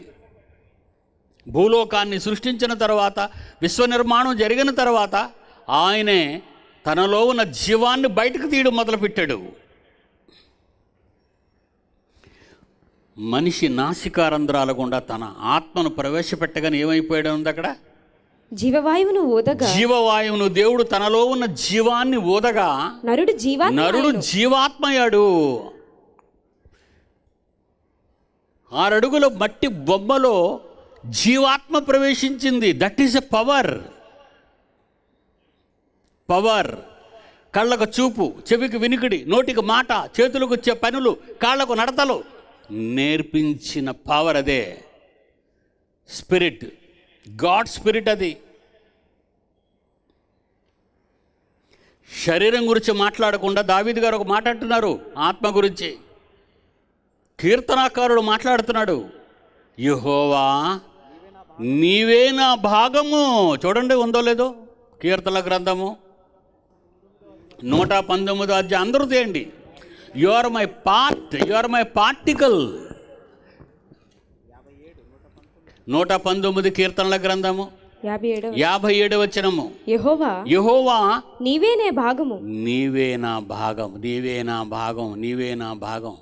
భూలోకాన్ని సృష్టించిన తర్వాత, విశ్వ నిర్మాణం జరిగిన తర్వాత ఆయనే తనలో ఉన్న జీవాన్ని బయటకు తీయడం మొదలుపెట్టాడు. మనిషి నాసికారంధ్రాల గుండా తన ఆత్మను ప్రవేశపెట్టగానే ఏమైపోయాడు ఉంది అక్కడ? జీవవాయువును దేవుడు తనలో ఉన్న జీవాన్ని ఊదగా నరుడు జీవాత్మయాడు. 6 అడుగుల మట్టి బొమ్మలో జీవాత్మ ప్రవేశించింది. That is a power. కళ్ళకు చూపు, చెవికి వినికిడి, నోటికి మాట, చేతులకు వచ్చే పనులు, కాళ్ళకు నడతలు నేర్పించిన పవర్ అదే. స్పిరిట్, గాడ్ స్పిరిట్ అది. శరీరం గురించి మాట్లాడకుండా దావీదు గారు ఒక మాట అంటున్నారు ఆత్మ గురించి. కీర్తనాకారుడు మాట్లాడుతున్నాడు, యెహోవా నీవే నా భాగము. చూడండి ఉందో లేదో కీర్తన గ్రంథము 119 అధ్యాయం. అందరూ చేయండి. You are my part, you are my particle. 119 కీర్తనల గ్రంథము 57వ వచనము. యెహోవా నీవే నా భాగము, నీవే నా భాగం, నీవే నా భాగం, నీవే నా భాగం.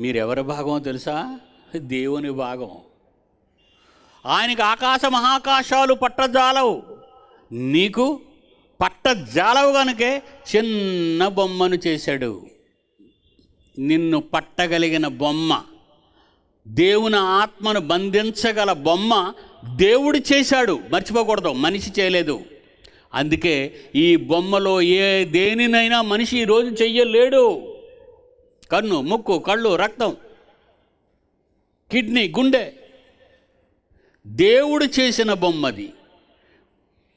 మీరెవరి భాగమో తెలుసా? దేవుని భాగం. ఆయనకి ఆకాశ మహాకాశాలు పట్టజాలవు, నీకు పట్ట జాలవు కనుకే చిన్న బొమ్మను చేశాడు. నిన్ను పట్టగలిగిన బొమ్మ, దేవుని ఆత్మను బంధించగల బొమ్మ దేవుడు చేశాడు. మర్చిపోకూడదు, మనిషి చేయలేదు. అందుకే ఈ బొమ్మలో దేనినైనా మనిషి ఈరోజు చెయ్యలేడు. కన్ను, ముక్కు, కళ్ళు, రక్తం, కిడ్నీ, గుండె దేవుడు చేసిన బొమ్మది.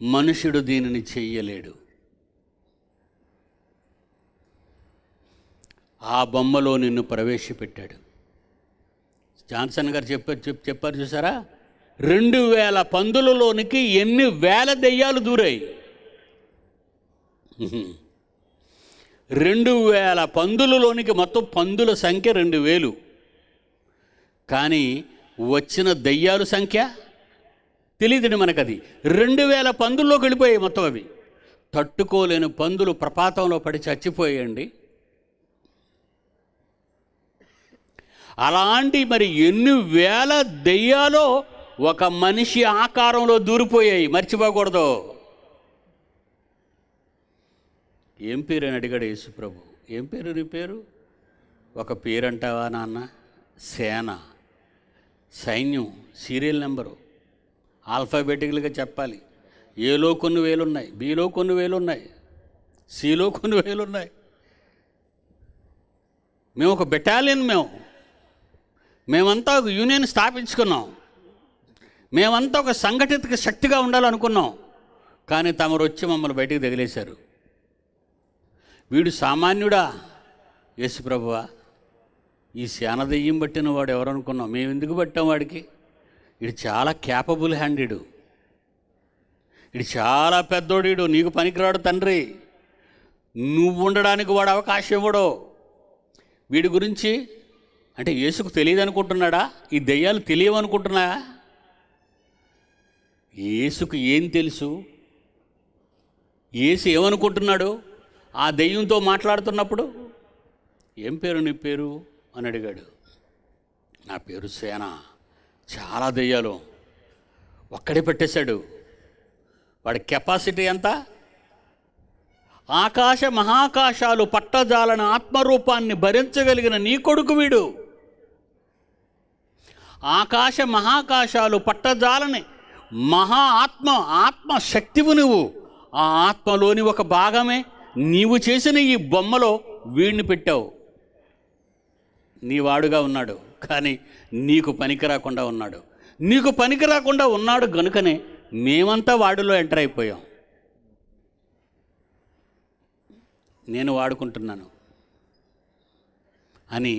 మనుషుడు దీనిని చెయ్యలేడు. ఆ బొమ్మలో నిన్ను ప్రవేశపెట్టాడు. జాన్సన్ గారు చెప్పారు చూసారా, 2000 పందులలోనికి ఎన్ని వేల దెయ్యాలు దూరాయి. 2000 పందులలోనికి మొత్తం పందుల సంఖ్య 2000. కానీ వచ్చిన దెయ్యాల సంఖ్య తెలియదండి మనకు. అది 2000 పందుల్లోకి వెళ్ళిపోయాయి మొత్తం. అవి తట్టుకోలేని పందులు ప్రపాతంలో పడి చచ్చిపోయాయండి. అలాంటి మరి ఎన్ని వేల దెయ్యాలో ఒక మనిషి ఆకారంలో దూరిపోయాయి. మర్చిపోకూడదు. ఏం పేరు అని అడిగాడు యేసు ప్రభు. ఏం పేరు నీ పేరు? ఒక పేరు అంటావా నాన్న? సేన, సైన్యం, సీరియల్ నెంబరు, ఆల్ఫాబెటికల్గా చెప్పాలి. ఏలో కొన్ని వేలు ఉన్నాయి, బిలో కొన్ని వేలు ఉన్నాయి, సిలో కొన్ని వేలు ఉన్నాయి. మేము ఒక బెటాలియన్, మేమంతా ఒక యూనియన్ స్థాపించుకున్నాం. మేమంతా ఒక సంఘటిత శక్తిగా ఉండాలనుకున్నాం. కానీ తమరు వచ్చి మమ్మల్ని బయటికి తగిలేశారు. వీడు సామాన్యుడా? యేసు ప్రభువా, ఈ సేన దెయ్యం పట్టిన వాడు ఎవరు అనుకున్నాం? మేము ఎందుకు పట్టాం వాడికి? ఇది చాలా క్యాపబుల్ హ్యాండెడ్, ఇది చాలా పెద్దోడు, నీకు పనికిరాడు తండ్రి, నువ్వు ఉండడానికి వాడు అవకాశం ఇవ్వడు. వీడి గురించి అంటే యేసుకు తెలియదు అనుకుంటున్నాడా? ఈ దెయ్యాలు తెలియవనుకుంటున్నాయా? యేసుకు ఏం తెలుసు? యేసు ఏమనుకుంటున్నాడు ఆ దెయ్యంతో మాట్లాడుతున్నప్పుడు? ఏం పేరు నీ పేరు అని అడిగాడు. నా పేరు సేన. చాలా దెయ్యాలు ఒక్కడే పెట్టేశాడు. వాడి కెపాసిటీ ఎంత? ఆకాశ మహాకాశాలు పట్టజాలని ఆత్మరూపాన్ని భరించగలిగిన నీ కొడుకు వీడు. ఆకాశ మహాకాశాలు పట్టజాలని ఆత్మశక్తివు నువ్వు. ఆ ఆత్మలోని ఒక భాగమే నీవు చేసిన ఈ బొమ్మలో వీడిని పెట్టావు. నీ వాడుగా ఉన్నాడు, కానీ నీకు పనికి రాకుండా ఉన్నాడు. నీకు పనికి రాకుండా ఉన్నాడు గనుకనే మేమంతా వాడిలో ఎంటర్ అయిపోయాం. నేను వాడుకుంటున్నాను అని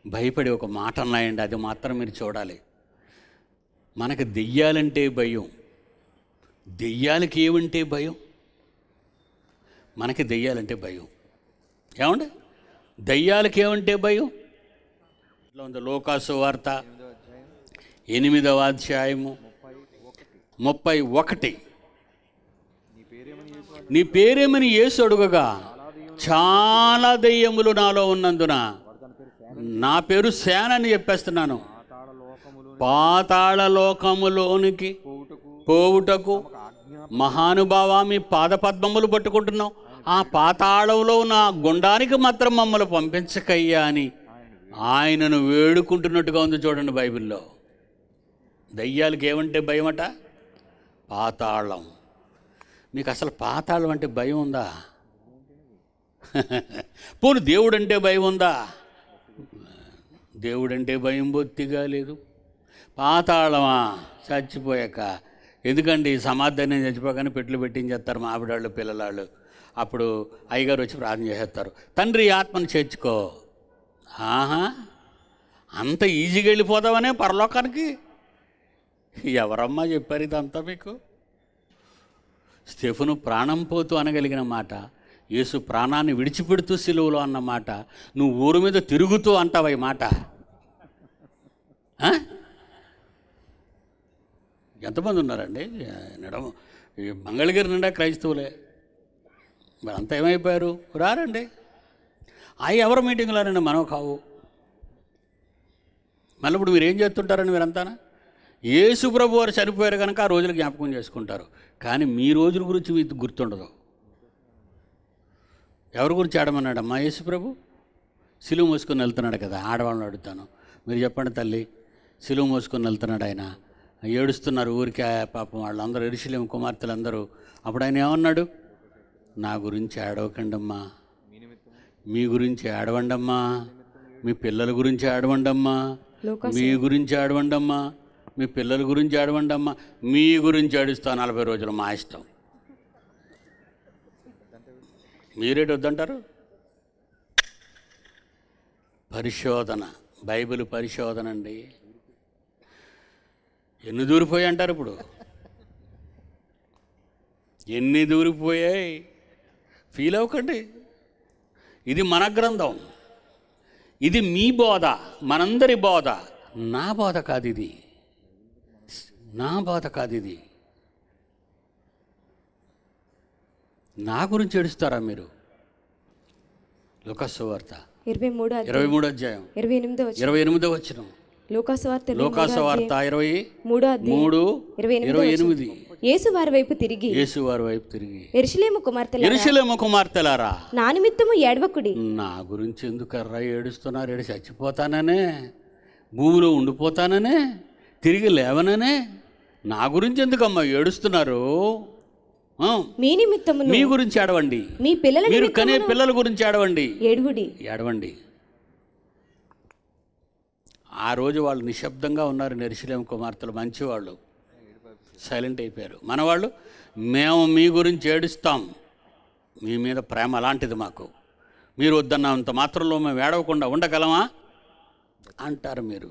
భయపడి ఒక మాట అన్నాయండి. అది మాత్రం మీరు చూడాలి. మనకు దెయ్యాలంటే భయం. దెయ్యాలకి ఏమంటే భయం? మనకి దెయ్యాలంటే భయం. ఏమండి? దెయ్యాలకి ఏమంటే భయం? ఇట్లా ఉంది లోకాసు వార్త 8వ అధ్యాయము 31. నీ పేరేమని యేసు అడుగగా, చాలా దెయ్యములు నాలో ఉన్నందున నా పేరు సేన అని చెప్పేస్తున్నాను. పాతాళ లోకములోనికి పోవుటకు మహానుభావ మీ పాదపద్మములు పట్టుకుంటున్నాం. ఆ పాతాళంలో ఉన్న గుండానికి మాత్రం మమ్మల్ని పంపించకయ్యా అని ఆయనను వేడుకుంటున్నట్టుగా ఉంది చూడండి బైబిల్లో. దయ్యాలకి ఏమంటే భయమట? పాతాళం. మీకు అసలు పాతాళం అంటే భయం ఉందా? పోను దేవుడంటే భయం ఉందా? దేవుడంటే భయం బొత్తిగా లేదు. పాతాళమా? చచ్చిపోయాక ఎందుకండి సమాధానం చచ్చిపోగానే పెట్లు పెట్టించేస్తారు మా ఆవిడాళ్ళు పిల్లలాళ్ళు. అప్పుడు అయ్యగారు వచ్చి ప్రార్థన చేసేస్తారు, తండ్రి ఆత్మను చేర్చుకో. ఆహా, అంత ఈజీగా వెళ్ళిపోదామనే పరలోకానికి? ఎవరమ్మా చెప్పారు ఇదంతా మీకు? స్టెఫెను ప్రాణం పోతూ అనగలిగిన మాట, యేసు ప్రాణాన్ని విడిచిపెడుతూ సిలువలో అన్న మాట, నువ్వు ఊరు మీద తిరుగుతూ అంటావు ఈ మాట. ఎంతమంది ఉన్నారండి మంగళగిరి నిండా క్రైస్తవులే. వాళ్ళంతా ఏమైపోయారు? రారండి. అవి ఎవరి మీటింగ్లోనండి, మనం కావు. మళ్ళీ ఇప్పుడు మీరు ఏం చేస్తుంటారని మీరంతానా? యేసు ప్రభు వారు చనిపోయారు కనుక ఆ రోజులు జ్ఞాపకం చేసుకుంటారు, కానీ మీ రోజుల గురించి మీకు గుర్తుండదు. ఎవరి గురించి ఏడమన్నాడమ్మా యేసు ప్రభు? సిలువ మోసుకొని వెళ్తున్నాడు కదా. ఆడవాళ్ళని అడుగుతాను, మీరు చెప్పండి తల్లి, సిలువ మోసుకొని వెళ్తున్నాడు ఆయన, ఏడుస్తున్నారు ఊరికే పాపం వాళ్ళందరూ, యెరూషలేము కుమార్తెలందరూ. అప్పుడు ఆయన ఏమన్నాడు? నా గురించి ఏడవకండమ్మా, మీ గురించి ఏడవండమ్మా, మీ పిల్లల గురించి ఏడవండమ్మా, మీ గురించి ఏడవండమ్మా, మీ పిల్లల గురించి ఏడవండమ్మా, మీ గురించి ఏడుస్తా 40 రోజులు మా ఇష్టం. మీరేటి వద్దంటారు? పరిశోధన, బైబిల్ పరిశోధన అండి. ఎన్ని దూరిపోయాయి అంటారు ఇప్పుడు? ఎన్ని దూరిపోయాయి? ఫీల్ అవ్వకండి. ఇది మన గ్రంథం, ఇది మీ బోధ, మనందరి బోధ. నా బోధ కాదు ఇది, నా బోధ కాదు ఇది. నా గురించి ఏడుస్తారా మీరు? లూకాసు వార్త 23వ అధ్యాయం 28వ వచనం. లూకాసు వార్త 23:28. యేసు వారి వైపు తిరిగి యెరూషలేము కుమార్తెలారా, నా నిమిత్తము ఏడవకుడి. నా గురించి ఎందుకర్రా ఏడుస్తున్నారు? ఏడు చచ్చిపోతాననే, భూమిలో ఉండిపోతాననే, తిరిగి లేవననే, నా గురించి ఎందుకమ్మా ఏడుస్తున్నారు? మీ నిమిత్తము మీ గురించి ఏడవండి, మీ పిల్లల మీరు కనే పిల్లల గురించి ఏడవండి, ఏడవండి. ఆ రోజు వాళ్ళు నిశ్శబ్దంగా ఉన్నారు. యెరూషలేము కుమార్తెలు మంచివాళ్ళు, సైలెంట్ అయిపోయారు. మనవాళ్ళు, మేము మీ గురించి ఏడుస్తాం, మీ మీద ప్రేమ అలాంటిది మాకు, మీరు వద్దన్నంత మాత్రంలో మేము ఏడవకుండా ఉండగలమా అంటారు. మీరు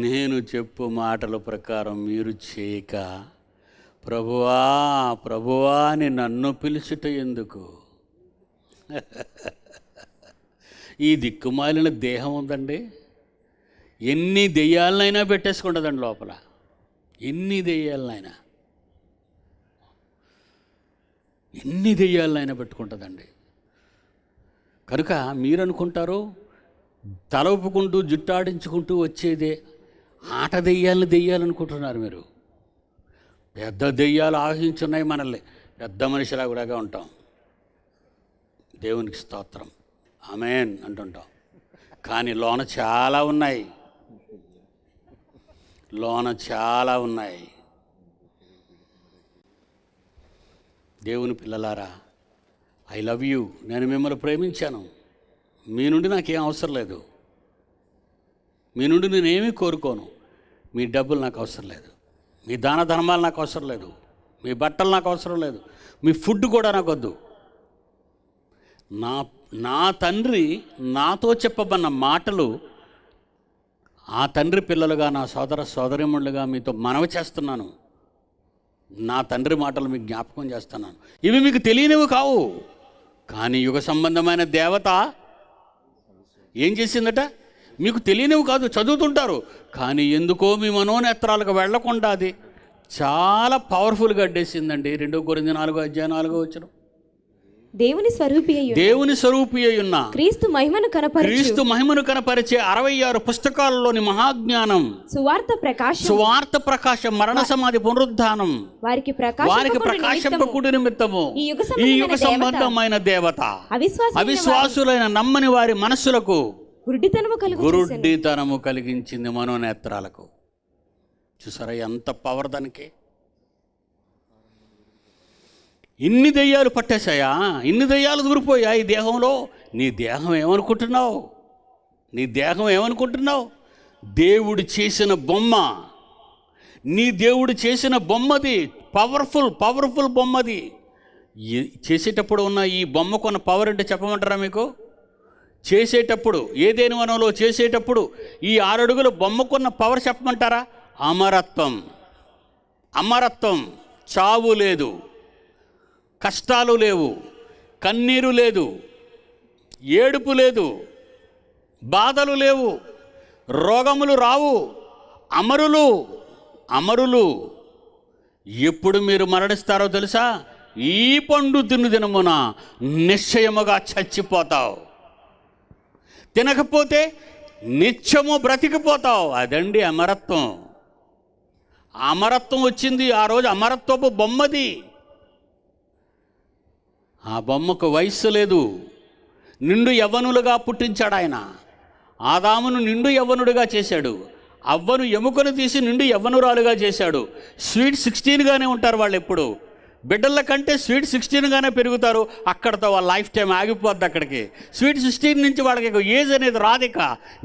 నేను చెప్పు మాటల ప్రకారం మీరు చేయక ప్రభువా ప్రభువా అని నన్ను పిలుచుట ఎందుకు? ఈ దిక్కుమాలిన దేహం ఉందండి, ఎన్ని దెయ్యాలనైనా పెట్టేసుకుంటుందండి లోపల, ఎన్ని దెయ్యాలనైనా పెట్టుకుంటుందండి. కనుక మీరు అనుకుంటారు తల ఊపుకుంటూ జుట్టాడించుకుంటూ వచ్చేదే ఆట దెయ్యాలనుకుంటున్నారు మీరు. పెద్ద దెయ్యాలు ఆహించున్నాయి మనల్ని, పెద్ద మనిషిలా కూడా ఉంటాం. దేవునికి స్తోత్రం, ఆమేన్ అంటుంటాం. కానీ లోన చాలా ఉన్నాయి. దేవుని పిల్లలారా, ఐ లవ్ యూ, నేను మిమ్మల్ని ప్రేమించాను. మీ నుండి నాకేం అవసరం లేదు, మీ నుండి నేనేమీ కోరుకోను. మీ డబ్బులు నాకు అవసరం లేదు, మీ దాన ధర్మాలు నాకు అవసరం లేదు, మీ బట్టలు నాకు అవసరం లేదు, మీ ఫుడ్ కూడా నాకు వద్దు. నా తండ్రి నాతో చెప్పబడిన మాటలు, ఆ తండ్రి పిల్లలుగా, నా సోదర సోదరీమణులుగా మీతో మనవి చేస్తున్నాను. నా తండ్రి మాటలు మీకు జ్ఞాపకం చేస్తున్నాను. ఇవి మీకు తెలియనివి కావు, కానీ యుగ సంబంధమైన దేవత ఏం చేసిందట? మీకు తెలియనివి కాదు, చదువుతుంటారు, కానీ ఎందుకో మీ మనోనేత్రాలకు వెళ్లకుండా అది చాలా పవర్ఫుల్గా అడ్డేసిందండి. 2 కొరింథీ 4:4 దేవుని స్వరూపి అయ్యున్న క్రీస్తు మహిమను కనపరిచే 66 పుస్తకాలలోని మహాజ్ఞానం, సువార్త ప్రకాశం, మరణ సమాధి పునరుద్ధానం వారికి ప్రకాశింపకుడి నిమిత్తము ఈ యుగ సంబంధమైన దేవత అవిశ్వాసులైన నమ్మని వారి మనస్సులకు గురుడితనము కలిగించింది, మనోనేత్రాలకు. చూసారా ఎంత పవర్ దానికి? ఇన్ని దెయ్యాలు పట్టేశాయా, ఇన్ని దెయ్యాలు దూరిపోయా ఈ దేహంలో. నీ దేహం ఏమనుకుంటున్నావు? దేవుడు చేసిన బొమ్మ, నీ దేవుడు చేసిన బొమ్మది, పవర్ఫుల్ బొమ్మది. చేసేటప్పుడు ఉన్న ఈ బొమ్మకున్న పవర్ అంటే చెప్పమంటారా మీకు? చేసేటప్పుడు, ఏదేని వనంలో చేసేటప్పుడు ఈ 6 అడుగుల బొమ్మకున్న పవర్ చెప్పమంటారా? అమరత్వం, చావు లేదు, కష్టాలు లేవు, కన్నీరు లేదు, ఏడుపు లేదు, బాధలు లేవు, రోగములు రావు. అమరులు. ఎప్పుడు మీరు మరణిస్తారో తెలుసా? ఈ పండు తిను దినమున నిశ్చయముగా చచ్చిపోతావు, తినకపోతే నిత్యము బ్రతికిపోతావు. అదండి అమరత్వం. అమరత్వం వచ్చింది. ఆ రోజు అమరత్వపు బొమ్మది. ఆ బొమ్మకు వయస్సు లేదు. నిండు యవ్వనులుగా పుట్టించాడు ఆయన. ఆదామును నిండు యవ్వనుడిగా చేశాడు. అవ్వను ఎముకను తీసి నిండు యవ్వనురాలుగా చేశాడు. స్వీట్ 16గానే ఉంటారు వాళ్ళు ఎప్పుడు. బిడ్డల కంటే స్వీట్ 16గానే పెరుగుతారు. అక్కడతో వాళ్ళ లైఫ్ టైం ఆగిపోద్ది అక్కడికి. స్వీట్ 16 నుంచి వాళ్ళకి ఏజ్ అనేది రాదిక.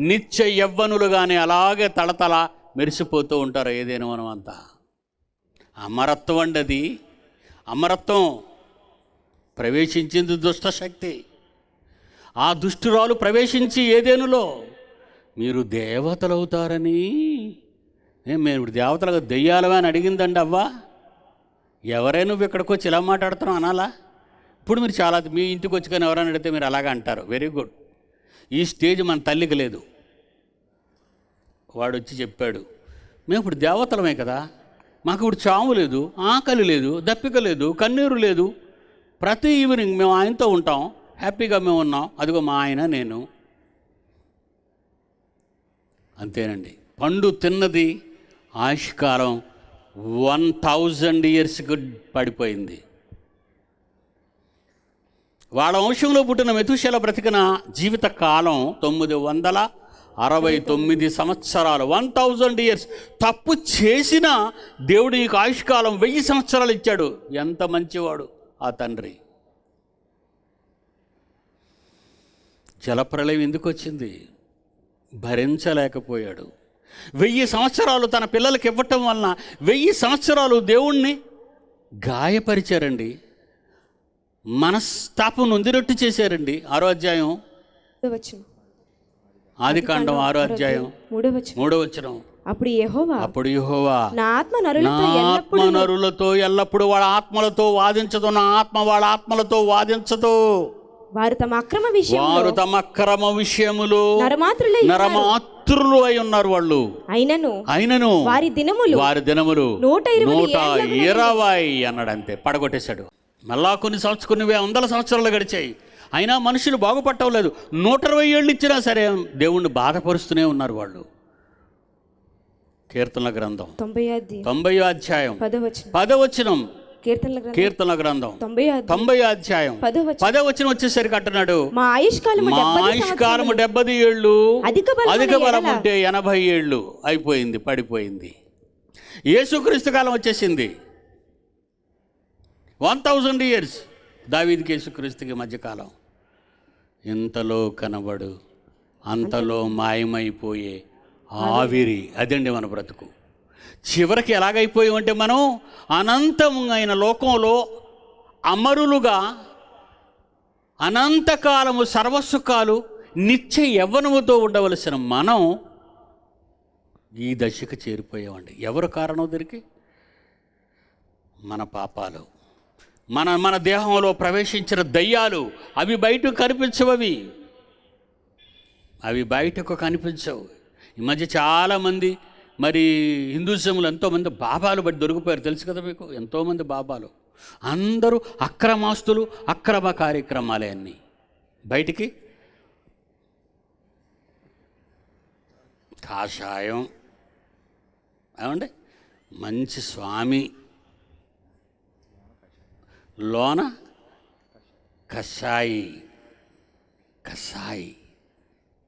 నిత్య యవ్వనులుగానే అలాగే తళతళ మెరిసిపోతూ ఉంటారు ఏదైనా మనం అంతా. అమరత్వం అండి అది. అమరత్వం ప్రవేశించింది దుష్టశక్తి. ఆ దుష్టురాలు ప్రవేశించి ఏదేనులో మీరు దేవతలు అవుతారని, మేము దేవతలుగా దెయ్యాలవా అని అడిగిందండి అవ్వ. ఎవరైనా నువ్వు ఇక్కడికి వచ్చి ఇలా మాట్లాడుతున్నావు అనాలా? ఇప్పుడు మీరు చాలా మీ ఇంటికి వచ్చి కానీ ఎవరైనా అడిగితే మీరు అలాగే అంటారు. Very good. ఈ స్టేజ్ మన తల్లికి లేదు. వాడు వచ్చి చెప్పాడు, మేము ఇప్పుడు దేవతలమే కదా, మాకు ఇప్పుడు చావు లేదు, ఆకలి లేదు, దప్పిక లేదు, కన్నీరు లేదు. ప్రతి ఈవినింగ్ మేము ఆయనతో ఉంటాం, హ్యాపీగా మేము ఉన్నాం. అదిగో మా ఆయన, నేను. అంతేనండి. పండు తిన్నది ఆయుష్కాలం 1000 yearsకి పడిపోయింది. వాళ్ళ వంశంలో పుట్టిన మెతుషెల బ్రతికిన జీవిత కాలం 969 సంవత్సరాలు. 1000 years. తప్పు చేసిన దేవుడు నీకు ఆయుష్కాలం 1000 సంవత్సరాలు ఇచ్చాడు. ఎంత మంచివాడు ఆ తండ్రి. జలప్రళయం ఎందుకు వచ్చింది? భరించలేకపోయాడు. 1000 సంవత్సరాలు తన పిల్లలకి ఇవ్వటం వలన 1000 సంవత్సరాలు దేవుణ్ణి గాయపరిచారండి. మనస్తాపం నొందినట్టు చేశారండి. 6వ అధ్యాయం ఆదికాండం 6వ అధ్యాయం 3వ వచనం. అప్పుడు యెహోవా నా ఆత్మ నరులతో ఎల్లప్పుడూ వాళ్ళ ఆత్మలతో వాదించదు, నా ఆత్మ వాళ్ళ ఆత్మలతో వాదించదు. వారు తమ అక్రమ విషయములో నరమాత్రులు అయి ఉన్నారు వాళ్ళు. అయినను వారి దినములు 120 అన్నాడు. అంతే, పడగొట్టేశాడు. మళ్ళా కొన్ని వందల సంవత్సరాలు గడిచాయి. అయినా మనుషులు బాగుపట్టలేదు. 120 ఏళ్ళు ఇచ్చినా సరే దేవుణ్ణి బాధపరుస్తూనే ఉన్నారు వాళ్ళు. కీర్తనల గ్రంథం 90వ అధ్యాయం 10వ వచనం. కీర్తనల గ్రంథం 90వ అధ్యాయం 10వ వచనం వచ్చేసరికి అంటున్నాడు, మా ఆయుష్కాలము 70 ఏళ్ళు, అధిక బలం ఉంటే 80 ఏళ్ళు అయిపోయింది, పడిపోయింది. యేసుక్రీస్తు కాలం వచ్చేసింది. 1000 years. దావీదుకి యేసుక్రీస్తుకి మధ్యకాలం. ఇంతలో కనబడు, అంతలో మాయమైపోయే ఆవిరి. అదండి మన బ్రతుకు. చివరికి ఎలాగైపోయామంటే మనం అనంతమైన లోకంలో అమరులుగా అనంతకాలము సర్వసుఖాలు నిత్య యవ్వనముతో ఉండవలసిన మనం ఈ దశకు చేరిపోయామండి. ఎవరు కారణం దీనికి? మన పాపాలు, మన దేహంలో ప్రవేశించిన దయ్యాలు. అవి బయటకు కనిపించవు. అవి బయటకు కనిపించవు. ఈ మధ్య చాలామంది మరి హిందూయిజంలో ఎంతోమంది బాబాలు బట్టి దొరికిపోయారు. తెలుసు కదా మీకు, ఎంతోమంది బాబాలు. అందరూ అక్రమాస్తులు, అక్రమ కార్యక్రమాలే అన్నీ. బయటికి కాషాయం ఏమండి, మంచి స్వామి, లోన కషాయి.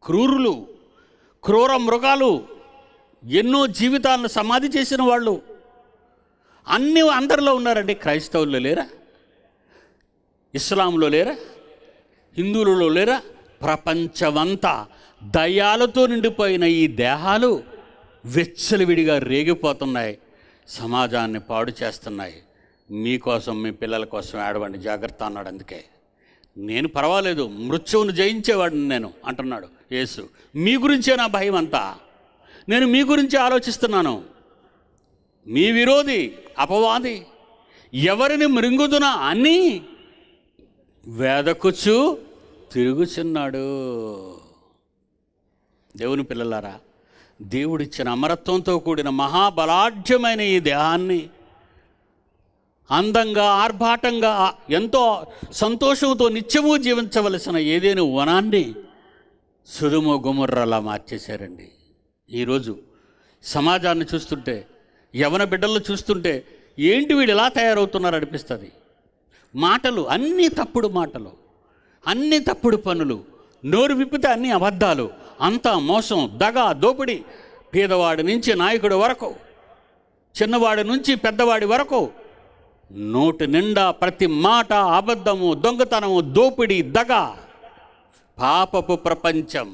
క్రూరులు, క్రూర మృగాలు, ఎన్నో జీవితాలను సమాధి చేసిన వాళ్ళు అన్నీ అందరిలో ఉన్నారండి. క్రైస్తవుల్లో లేరా? ఇస్లాంలో లేరా? హిందువులలో లేరా? ప్రపంచమంతా దయ్యాలతో నిండిపోయిన ఈ దేహాలు విచ్చలవిడిగా రేగిపోతున్నాయి, సమాజాన్ని పాడు చేస్తున్నాయి. మీకోసం, మీ పిల్లల కోసం ఏడవండి, జాగ్రత్త అన్నాడు. అందుకే నేను పర్వాలేదు, మృత్యువును జయించేవాడిని నేను అంటున్నాడు యేసు. మీ గురించే నా భయం అంతా. నేను మీ గురించి ఆలోచిస్తున్నాను. మీ విరోధి అపవాది ఎవరిని మృంగుదునా అని వేదకుచు తిరుగుచున్నాడు. దేవుని పిల్లలారా, దేవుడిచ్చిన అమరత్వంతో కూడిన మహాబలాఢ్యమైన ఈ దేహాన్ని అందంగా, ఆర్భాటంగా, ఎంతో సంతోషంతో నిత్యము జీవించవలసిన ఏదైనా వనాన్ని సుదుమ గుమర్రలా మార్చేశారండి. ఈరోజు సమాజాన్ని చూస్తుంటే యవన బిడ్డలు చూస్తుంటే ఏంటి వీళ్ళు ఇలా తయారవుతున్నారు అనిపిస్తుంది. మాటలు అన్నీ తప్పుడు మాటలు, అన్నీ తప్పుడు పనులు, నోరు విప్పితే అన్నీ అబద్ధాలు, అంతా మోసం, దగ, దోపిడి. పేదవాడి నుంచి నాయకుడి వరకు, చిన్నవాడి నుంచి పెద్దవాడి వరకు నోటి నిండా ప్రతి మాట అబద్ధము, దొంగతనము, దోపిడి, దగ, పాపపు ప్రపంచం.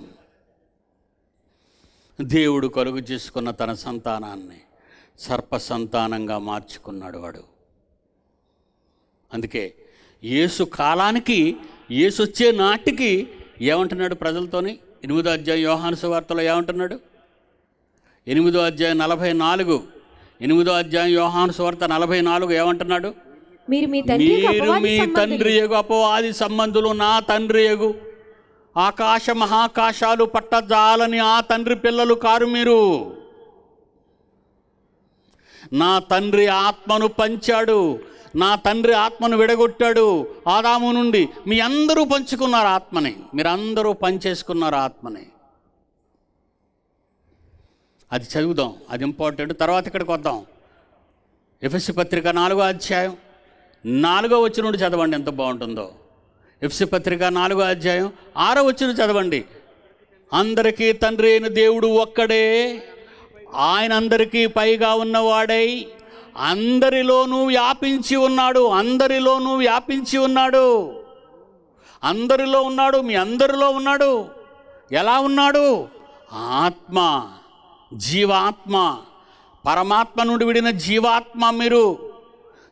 దేవుడు కలుగు చేసుకున్న తన సంతానాన్ని సర్ప సంతానంగా మార్చుకున్నాడు వాడు. అందుకే యేసు కాలానికి, యేసు వచ్చే నాటికి ఏమంటున్నాడు ప్రజలతోని? 8వ అధ్యాయం యోహాను సువార్తలో ఏమంటున్నాడు? 8వ అధ్యాయం 44, 8వ అధ్యాయం యోహాను సువార్త 44 ఏమంటున్నాడు? మీరు మీ తండ్రి యగు అపవాది సంబంధులు, నా తండ్రి యగు ఆకాశ మహాకాశాలు పట్టజాలని ఆ తండ్రి పిల్లలు కారు మీరు. నా తండ్రి ఆత్మను పంచాడు, నా తండ్రి ఆత్మను విడగొట్టాడు. ఆదాము నుండి మీ అందరూ పంచుకున్నారు ఆత్మని, మీరందరూ పంచేసుకున్నారు ఆత్మని. అది చదువుదాం, అది ఇంపార్టెంట్. తర్వాత ఇక్కడికి వద్దాం. ఎఫెసీ పత్రిక 4వ అధ్యాయం 4వ వచనం నుండి చదవండి, ఎంత బాగుంటుందో. ఎఫెసీ పత్రిక 4వ అధ్యాయం 6వ వచనం చదవండి. అందరికీ తండ్రి అయిన దేవుడు ఒక్కడే, ఆయన అందరికీ పైగా ఉన్నవాడై అందరిలోనూ వ్యాపించి ఉన్నాడు. అందరిలోనూ వ్యాపించి ఉన్నాడు, అందరిలో ఉన్నాడు, మీ అందరిలో ఉన్నాడు. ఎలా ఉన్నాడు? ఆత్మ, జీవాత్మ, పరమాత్మ నుండి విడిన జీవాత్మ మీరు.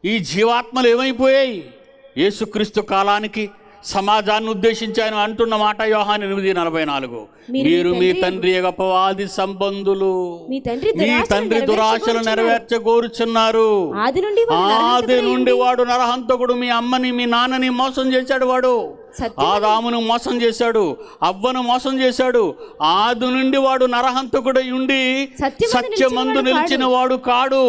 ఈ జీవాత్మలు ఏమైపోయాయి? యేసుక్రీస్తు కాలానికి సమాజాన్ని ఉద్దేశించి ఆయన అంటున్న మాట యోహాను 8:44, మీరు మీ తండ్రి అపవాది సంబంధులు, మీ తండ్రి దురాశలు నెరవేర్చగోరుచున్నారు. ఆది నుండి వాడు నరహంతకుడు, మీ అమ్మని మీ నాన్నని మోసం చేశాడు. వాడు ఆదామును మోసం చేశాడు, అవ్వను మోసం చేశాడు. ఆది నుండి వాడు నరహంతకుడై ఉండి సత్యమందు నిలిచిన వాడు కాడు,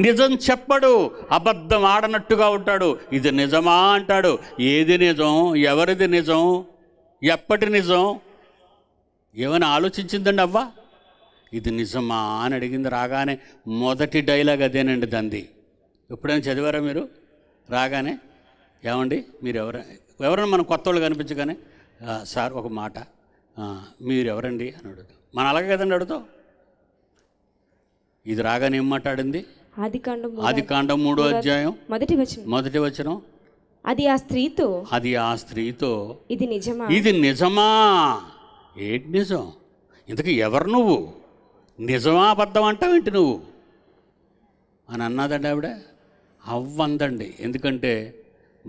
నిజం చెప్పడు, అబద్ధం ఆడనట్టుగా ఉంటాడు. ఇది నిజమా అంటాడు. ఏది నిజం? ఎవరిది నిజం? ఎప్పటి నిజం? ఏమైనా ఆలోచించిందండి అవ్వ? ఇది నిజమా అని అడిగింది. రాగానే మొదటి డైలాగ్ అదేనండి దంది. ఎప్పుడైనా చదివారా మీరు? రాగానే ఏమండి మీరు ఎవరైనా మనం కొత్త వాళ్ళు కనిపించగానే సార్ ఒక మాట, మీరు ఎవరండి అని అడుగుతాం. మనం అలాగే కదండి అడుగుతాం. ఇది రాగానే ఏం మాట్లాడింది? ఆదికాండం 3వ అధ్యాయం మొదటి వచనం. అది ఆ స్త్రీతో ఇది నిజమా? ఏంటి నిజం? ఇంతకీ ఎవరు నువ్వు? నిజమా అబద్ధం అంటావేంటి నువ్వు అని అన్నదండి ఆవిడ. అవ్వందండి. ఎందుకంటే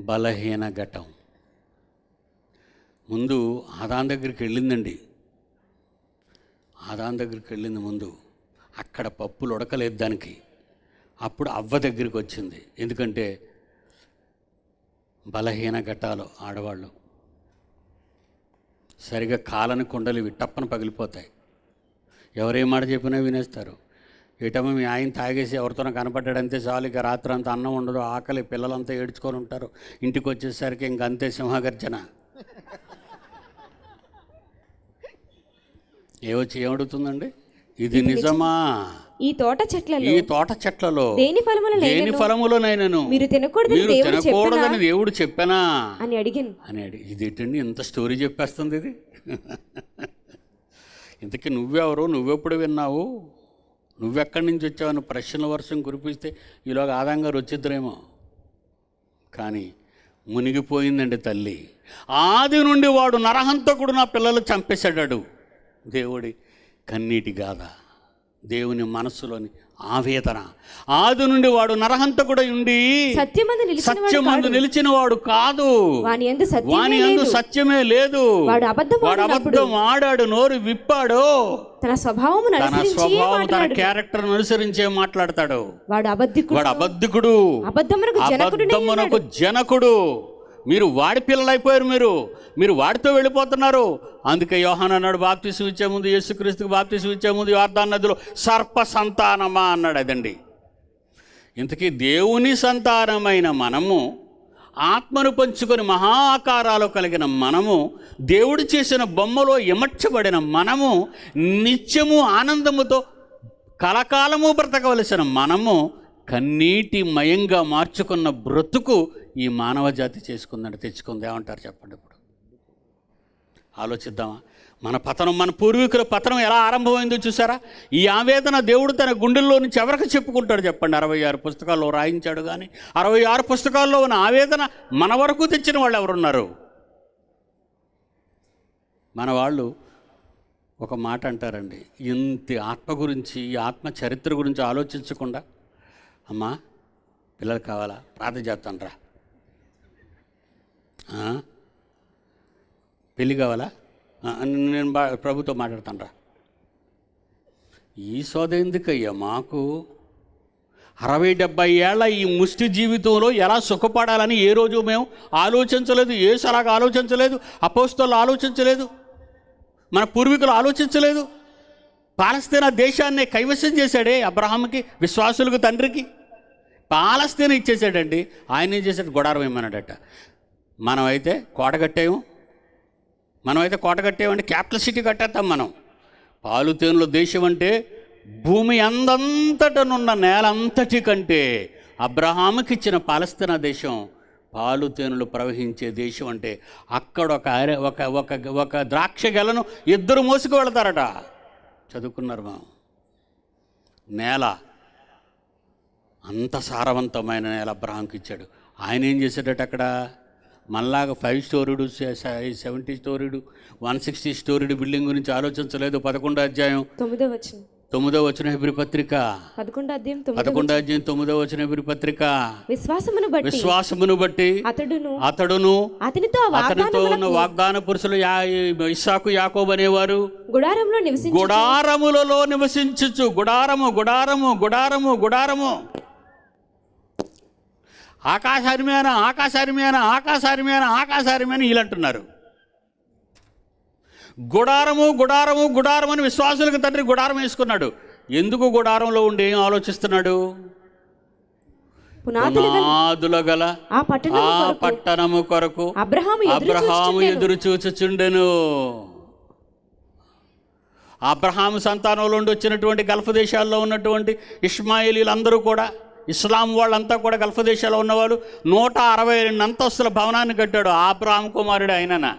బలహీన ఘటం. ముందు ఆదాం దగ్గరికి వెళ్ళిందండి. ఆదాం దగ్గరికి వెళ్ళింది ముందు. అక్కడ పప్పులు ఉడకలేదు దానికి. అప్పుడు అవ్వ దగ్గరికి వచ్చింది. ఎందుకంటే బలహీన ఘటాలు ఆడవాళ్ళు. సరిగా కాలని కుండలు ఇవి టప్పన పగిలిపోతాయి. ఎవరేం మాట చెప్పినా వినేస్తారు. ఏటమ్మా మీ ఆయన తాగేసి ఎవరితోనో కనపడ్డాడంతే చాలు, ఇక రాత్రి అంతా అన్నం ఉండదు, ఆకలి, పిల్లలంతా ఏడ్చుకొని ఉంటారు. ఇంటికి వచ్చేసరికి ఇంకంతే సింహగర్జన. ఏమడుగుతుందండి? ఇది నిజమా? ఈ తోట చెట్లలో దేని ఫలములోనైనను మీరు తినకూడదని దేవుడు చెప్పానా అని అడిగి. ఇదేంటండి ఇంత స్టోరీ చెప్పేస్తుంది ఇది? ఇంతకీ నువ్వెవరు? నువ్వెప్పుడు విన్నావు? నువ్వెక్కడి నుంచి వచ్చావని ప్రశ్నల వర్షం కురిపిస్తే ఈలోగా ఆదాం గారు వచ్చేద్దరేమో. కానీ మునిగిపోయిందండి తల్లి. ఆది నుండి వాడు నరహంతకుడు, నా పిల్లలు చంపేశాడు. దేవుడి కన్నీటి గాథ, దేవుని మనస్సులోని ఆవేదన. ఆది నుండి వాడు నరహంతకుడై ఉండి సత్యమందు నిలిచిన వాడు కాదు, వాని యందు సత్యమే లేదు. వాడు అబద్ధం ఆడాడు, నోరు విప్పాడు, తన స్వభావం తన క్యారెక్టర్ అనుసరించే మాట్లాడతాడు. వాడు అబద్ధికుడు, అబద్ధమునకు జనకుడు. మీరు వాడి పిల్లలైపోయారు. మీరు వాడితో వెళ్ళిపోతున్నారు. అందుకే యోహాను అన్నాడు, బాప్తిసం ఇచ్చే ముందు, యేసుక్రీస్తుకు బాప్తిసం ఇచ్చే ముందు యోర్దాను నదిలో సర్ప సంతానమా అన్నాడు. అదండి. ఇంతకీ దేవుని సంతానమైన మనము, ఆత్మను పంచుకొని మహా ఆకారాలు కలిగిన మనము, దేవుడు చేసిన బొమ్మలో ఇమర్చబడిన మనము నిత్యము ఆనందముతో కలకాలము బ్రతకవలసిన మనము కన్నీటి మయంగా మార్చుకున్న బ్రతుకు ఈ మానవ జాతి చేసుకుందంటే తెచ్చుకుంది. ఏమంటారు చెప్పండి? ఇప్పుడు ఆలోచిద్దామా? మన పతనం, మన పూర్వీకుల పతనం ఎలా ఆరంభమైందో చూసారా? ఈ ఆవేదన దేవుడు తన గుండెల్లో నుంచి ఎవరికి చెప్పుకుంటాడు చెప్పండి? 66 పుస్తకాల్లో రాయించాడు. కానీ 66 పుస్తకాల్లో ఉన్న ఆవేదన మన వరకు తెచ్చిన వాళ్ళు ఎవరున్నారు? మన వాళ్ళు ఒక మాట అంటారండి, ఇంత ఆత్మ గురించి, ఈ ఆత్మ చరిత్ర గురించి ఆలోచించకుండా, అమ్మా పిల్లలు కావాలా, ప్రార్థన చేస్తాను రా, పెళ్ళి కావాలా, నేను ప్రభుతో మాట్లాడతాను రా. ఈ సోద ఎందుకయ్యా మాకు? 60-70 ఏళ్ల ఈ ముష్టి జీవితంలో ఎలా సుఖపడాలని ఏ రోజు మేము ఆలోచించలేదు. యేసు అలాగా ఆలోచించలేదు, అపోస్తలులు ఆలోచించలేదు, మన పూర్వీకులు ఆలోచించలేదు. పాలస్తీనా దేశాన్ని కైవసం చేశాడే అబ్రహాముకి, విశ్వాసులకు, తండ్రికి. పాలస్తీనా ఇచ్చేసాడండి. ఆయన ఏం చేశాడు? గుడారం ఏమన్నాడట. మనమైతే కోట కట్టేమంటే క్యాపిటల్ సిటీ కట్టేస్తాం మనం. పాలుతేనుల దేశం అంటే భూమి అందంతటనున్న నేల అంతటి కంటే అబ్రహాముకి ఇచ్చిన పాలస్తీనా దేశం పాలుతేనులు ప్రవహించే దేశం. అంటే అక్కడ ఒక ద్రాక్ష గెలను 2 మోసుకు వెళతారట. చదువుకున్నారు మనం. నేల అంత సారవంతమైన నేల అబ్రహాంకి ఇచ్చాడు. ఆయన ఏం చేశాడట అక్కడ? మనలాగా 5 స్టోరీడు, 70 స్టోరీడు, 160 స్టోరీడు బిల్డింగ్ గురించి ఆలోచించలేదు. 11వ అధ్యాయం 9వ వచనం హెబ్రీ పత్రిక, 11వ అధ్యాయం 9వ వచనం హెబ్రీ పత్రిక. విశ్వాసమును బట్టి అతడును అతనితో ఉన్న వాగ్దాన పురుషులు ఇస్సాకు, యాకోబు అనేవారు గుడారములలో నివసించుచు. గుడారము గుడారము గుడారము గుడారము ఆకాశారిమేన ఆకాశారిమేన ఆకాశారిమేన ఆకాశారిమేన వీళ్ళంటున్నారు. గుడారము గుడారము గుడారం అని విశ్వాసులకు తండ్రి గుడారం వేసుకున్నాడు. ఎందుకు గుడారంలో ఉండి ఏం ఆలోచిస్తున్నాడు? పునాదుల గల ఆ పట్టణము కొరకు అబ్రహాము ఎదురు చూచుచుండెను. అబ్రహాము సంతానంలో నుండి వచ్చినటువంటి గల్ఫ్ దేశాల్లో ఉన్నటువంటి ఇష్మాయిలీలందరూ కూడా, ఇస్లాం వాళ్ళంతా కూడా గల్ఫ్ దేశాల్లో ఉన్నవాళ్ళు 162 అంతస్తుల భవనాన్ని కట్టాడు అబ్రహాము కుమారుడు ఆయననా.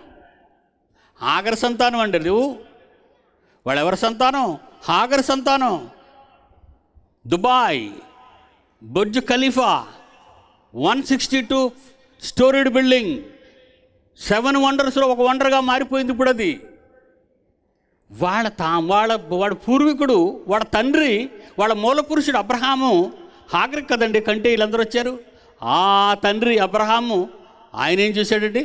హాగర్ సంతానం అండి నువ్వు. వాళ్ళెవరి సంతానం? హాగర్ సంతానం. Dubai, Burj Khalifa, 162 storeyed building, 7 వండర్స్లో ఒక వండర్గా మారిపోయింది ఇప్పుడు అది. వాళ్ళ పూర్వీకుడు, వాళ్ళ తండ్రి, వాళ్ళ మూల పురుషుడు అబ్రహాము హాగర్ కదండి. కంటే వీళ్ళందరూ వచ్చారు. ఆ తండ్రి అబ్రహాము ఆయన ఏం చేశాడండి?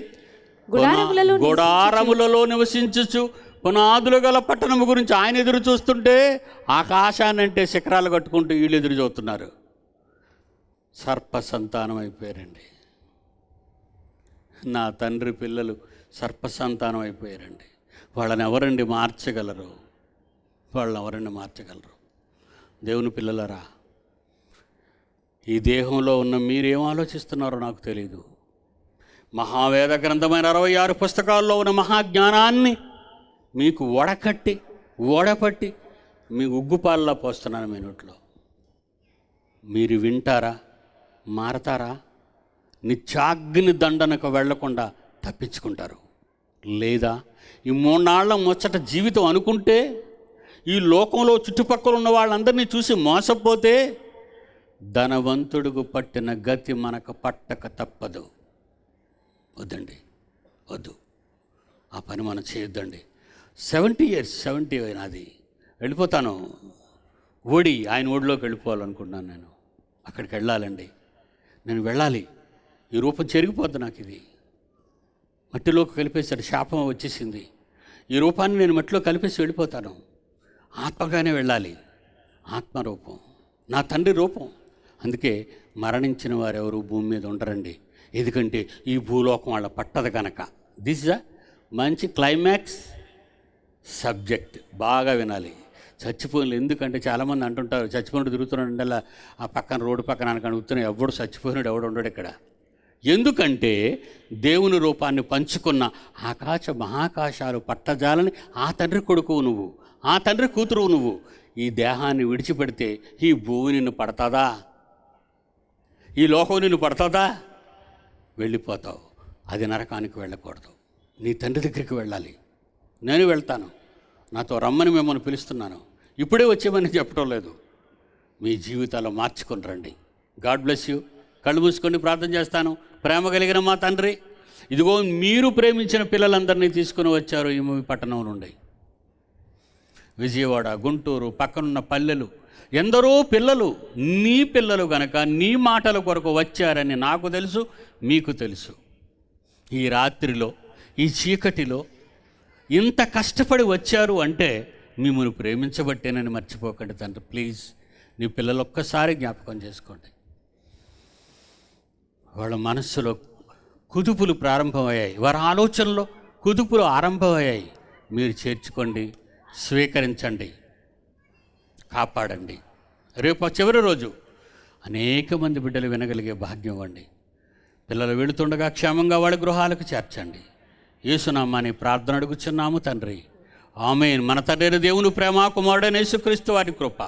గుడారములలో నివసించుచు పునాదులు గల పట్టణము గురించి ఆయన ఎదురు చూస్తుంటే, ఆకాశాన్ని అంటే శిఖరాలు కట్టుకుంటూ వీళ్ళు ఎదురు చూస్తున్నారు. సర్ప సంతానం అయిపోయారండి. నా తండ్రి పిల్లలు సర్ప సంతానం అయిపోయారండి. వాళ్ళని ఎవరండి మార్చగలరు? దేవుని పిల్లలరా, ఈ దేహంలో ఉన్న మీరేం ఆలోచిస్తున్నారో నాకు తెలీదు. మహావేద గ్రంథమైన 66 పుస్తకాల్లో ఉన్న మహాజ్ఞానాన్ని మీకు ఓడపట్టి మీ ఉగ్గుపాలలో పోస్తున్నాను మీ నోట్లో. మీరు వింటారా? మారతారా? నిత్యాగ్ని దండనకు వెళ్లకుండా తప్పించుకుంటారు. లేదా ఈ 3 నాళ్ల ముచ్చట జీవితం అనుకుంటే, ఈ లోకంలో చుట్టుపక్కల ఉన్న వాళ్ళందరినీ చూసి మోసపోతే, ధనవంతుడుకు పట్టిన గతి మనకు పట్టక తప్పదు. వద్దండి, వద్దు. ఆ పని మనం చేయొద్దండి. 70 years 70 అయినది వెళ్ళిపోతాను. ఆయన ఓడిలోకి వెళ్ళిపోవాలనుకుంటున్నాను. నేను అక్కడికి వెళ్ళాలండి. నేను వెళ్ళాలి. ఈ రూపం చెరిగిపోద్ది. నాకు ఇది మట్టిలోకి కలిపేశాడు, శాపం వచ్చేసింది. ఈ రూపాన్ని నేను మట్టిలో కలిపేసి వెళ్ళిపోతాను. ఆత్మగానే వెళ్ళాలి. ఆత్మరూపం, నా తండ్రి రూపం. అందుకే మరణించిన వారు ఎవరు భూమి మీద ఉండరండి. ఎందుకంటే ఈ భూలోకం వాళ్ళ పట్టదు కనుక. దిస్ ఇస్ అ మంచి క్లైమాక్స్ సబ్జెక్ట్. బాగా వినాలి. చచ్చిపోయిన ఎందుకంటే చాలామంది అంటుంటారు, చచ్చిపోయినట్టు తిరుగుతున్నాడు ఆ పక్కన రోడ్డు పక్కన అనుకుని ఎవడు చచ్చిపోయినాడు ఎవడు ఉండడు ఇక్కడ. ఎందుకంటే దేవుని రూపాన్ని పంచుకున్న ఆకాశ మహాకాశాలు పట్టజాలని ఆ తండ్రి కొడుకు నువ్వు, ఆ తండ్రి కూతురు నువ్వు. ఈ దేహాన్ని విడిచిపెడితే ఈ భూమి నిన్ను పడతాదా? ఈ లోకం నిన్ను పడతాదా? వెళ్ళిపోతావు. అది నరకానికి వెళ్ళకూడదు. నీ తండ్రి దగ్గరికి వెళ్ళాలి. నేను వెళ్తాను, నాతో రమ్మని మిమ్మల్ని పిలుస్తున్నాను. ఇప్పుడే వచ్చేమని చెప్పడం లేదు. మీ జీవితాల్లో మార్చుకొని రండి. God bless you. కళ్ళు మూసుకొని ప్రార్థన చేస్తాను. ప్రేమ కలిగిన మా తండ్రి, ఇదిగో మీరు ప్రేమించిన పిల్లలందరినీ తీసుకుని వచ్చారు ఈ పట్టణం నుండి. విజయవాడ, గుంటూరు, పక్కనున్న పల్లెలు, ఎందరో పిల్లలు నీ పిల్లలు కనుక నీ మాటల కొరకు వచ్చారని నాకు తెలుసు, మీకు తెలుసు. ఈ రాత్రిలో, ఈ చీకటిలో ఇంత కష్టపడి వచ్చారు అంటే మిమ్మల్ని ప్రేమించబట్టేనని మర్చిపోకండి తండ్రి. ప్లీజ్ నీ పిల్లలు ఒక్కసారి జ్ఞాపకం చేసుకోండి. వాళ్ళ మనస్సులో కుదుపులు ప్రారంభమయ్యాయి, వారి ఆలోచనలో కుదుపులు ఆరంభమయ్యాయి. మీరు చేర్చుకోండి, స్వీకరించండి, కాపాడండి. రేపు చివరి రోజు అనేక మంది బిడ్డలు వినగలిగే భాగ్యం ఇవ్వండి. పిల్లలు వెళుతుండగా క్షేమంగా వాళ్ళ గృహాలకు చేర్చండి. యేసునామాని ప్రార్థన అడుగుచున్నాము తండ్రి, ఆమేన్. మన తండ్రి దేవుని ప్రేమ, కుమారుడైన యేసుక్రీస్తు వారి కృప,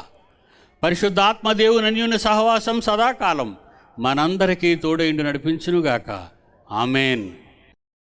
పరిశుద్ధాత్మ దేవుని అన్యోన్య సహవాసం సదాకాలం మనందరికీ తోడైండి నడిపించునుగాక. ఆమేన్.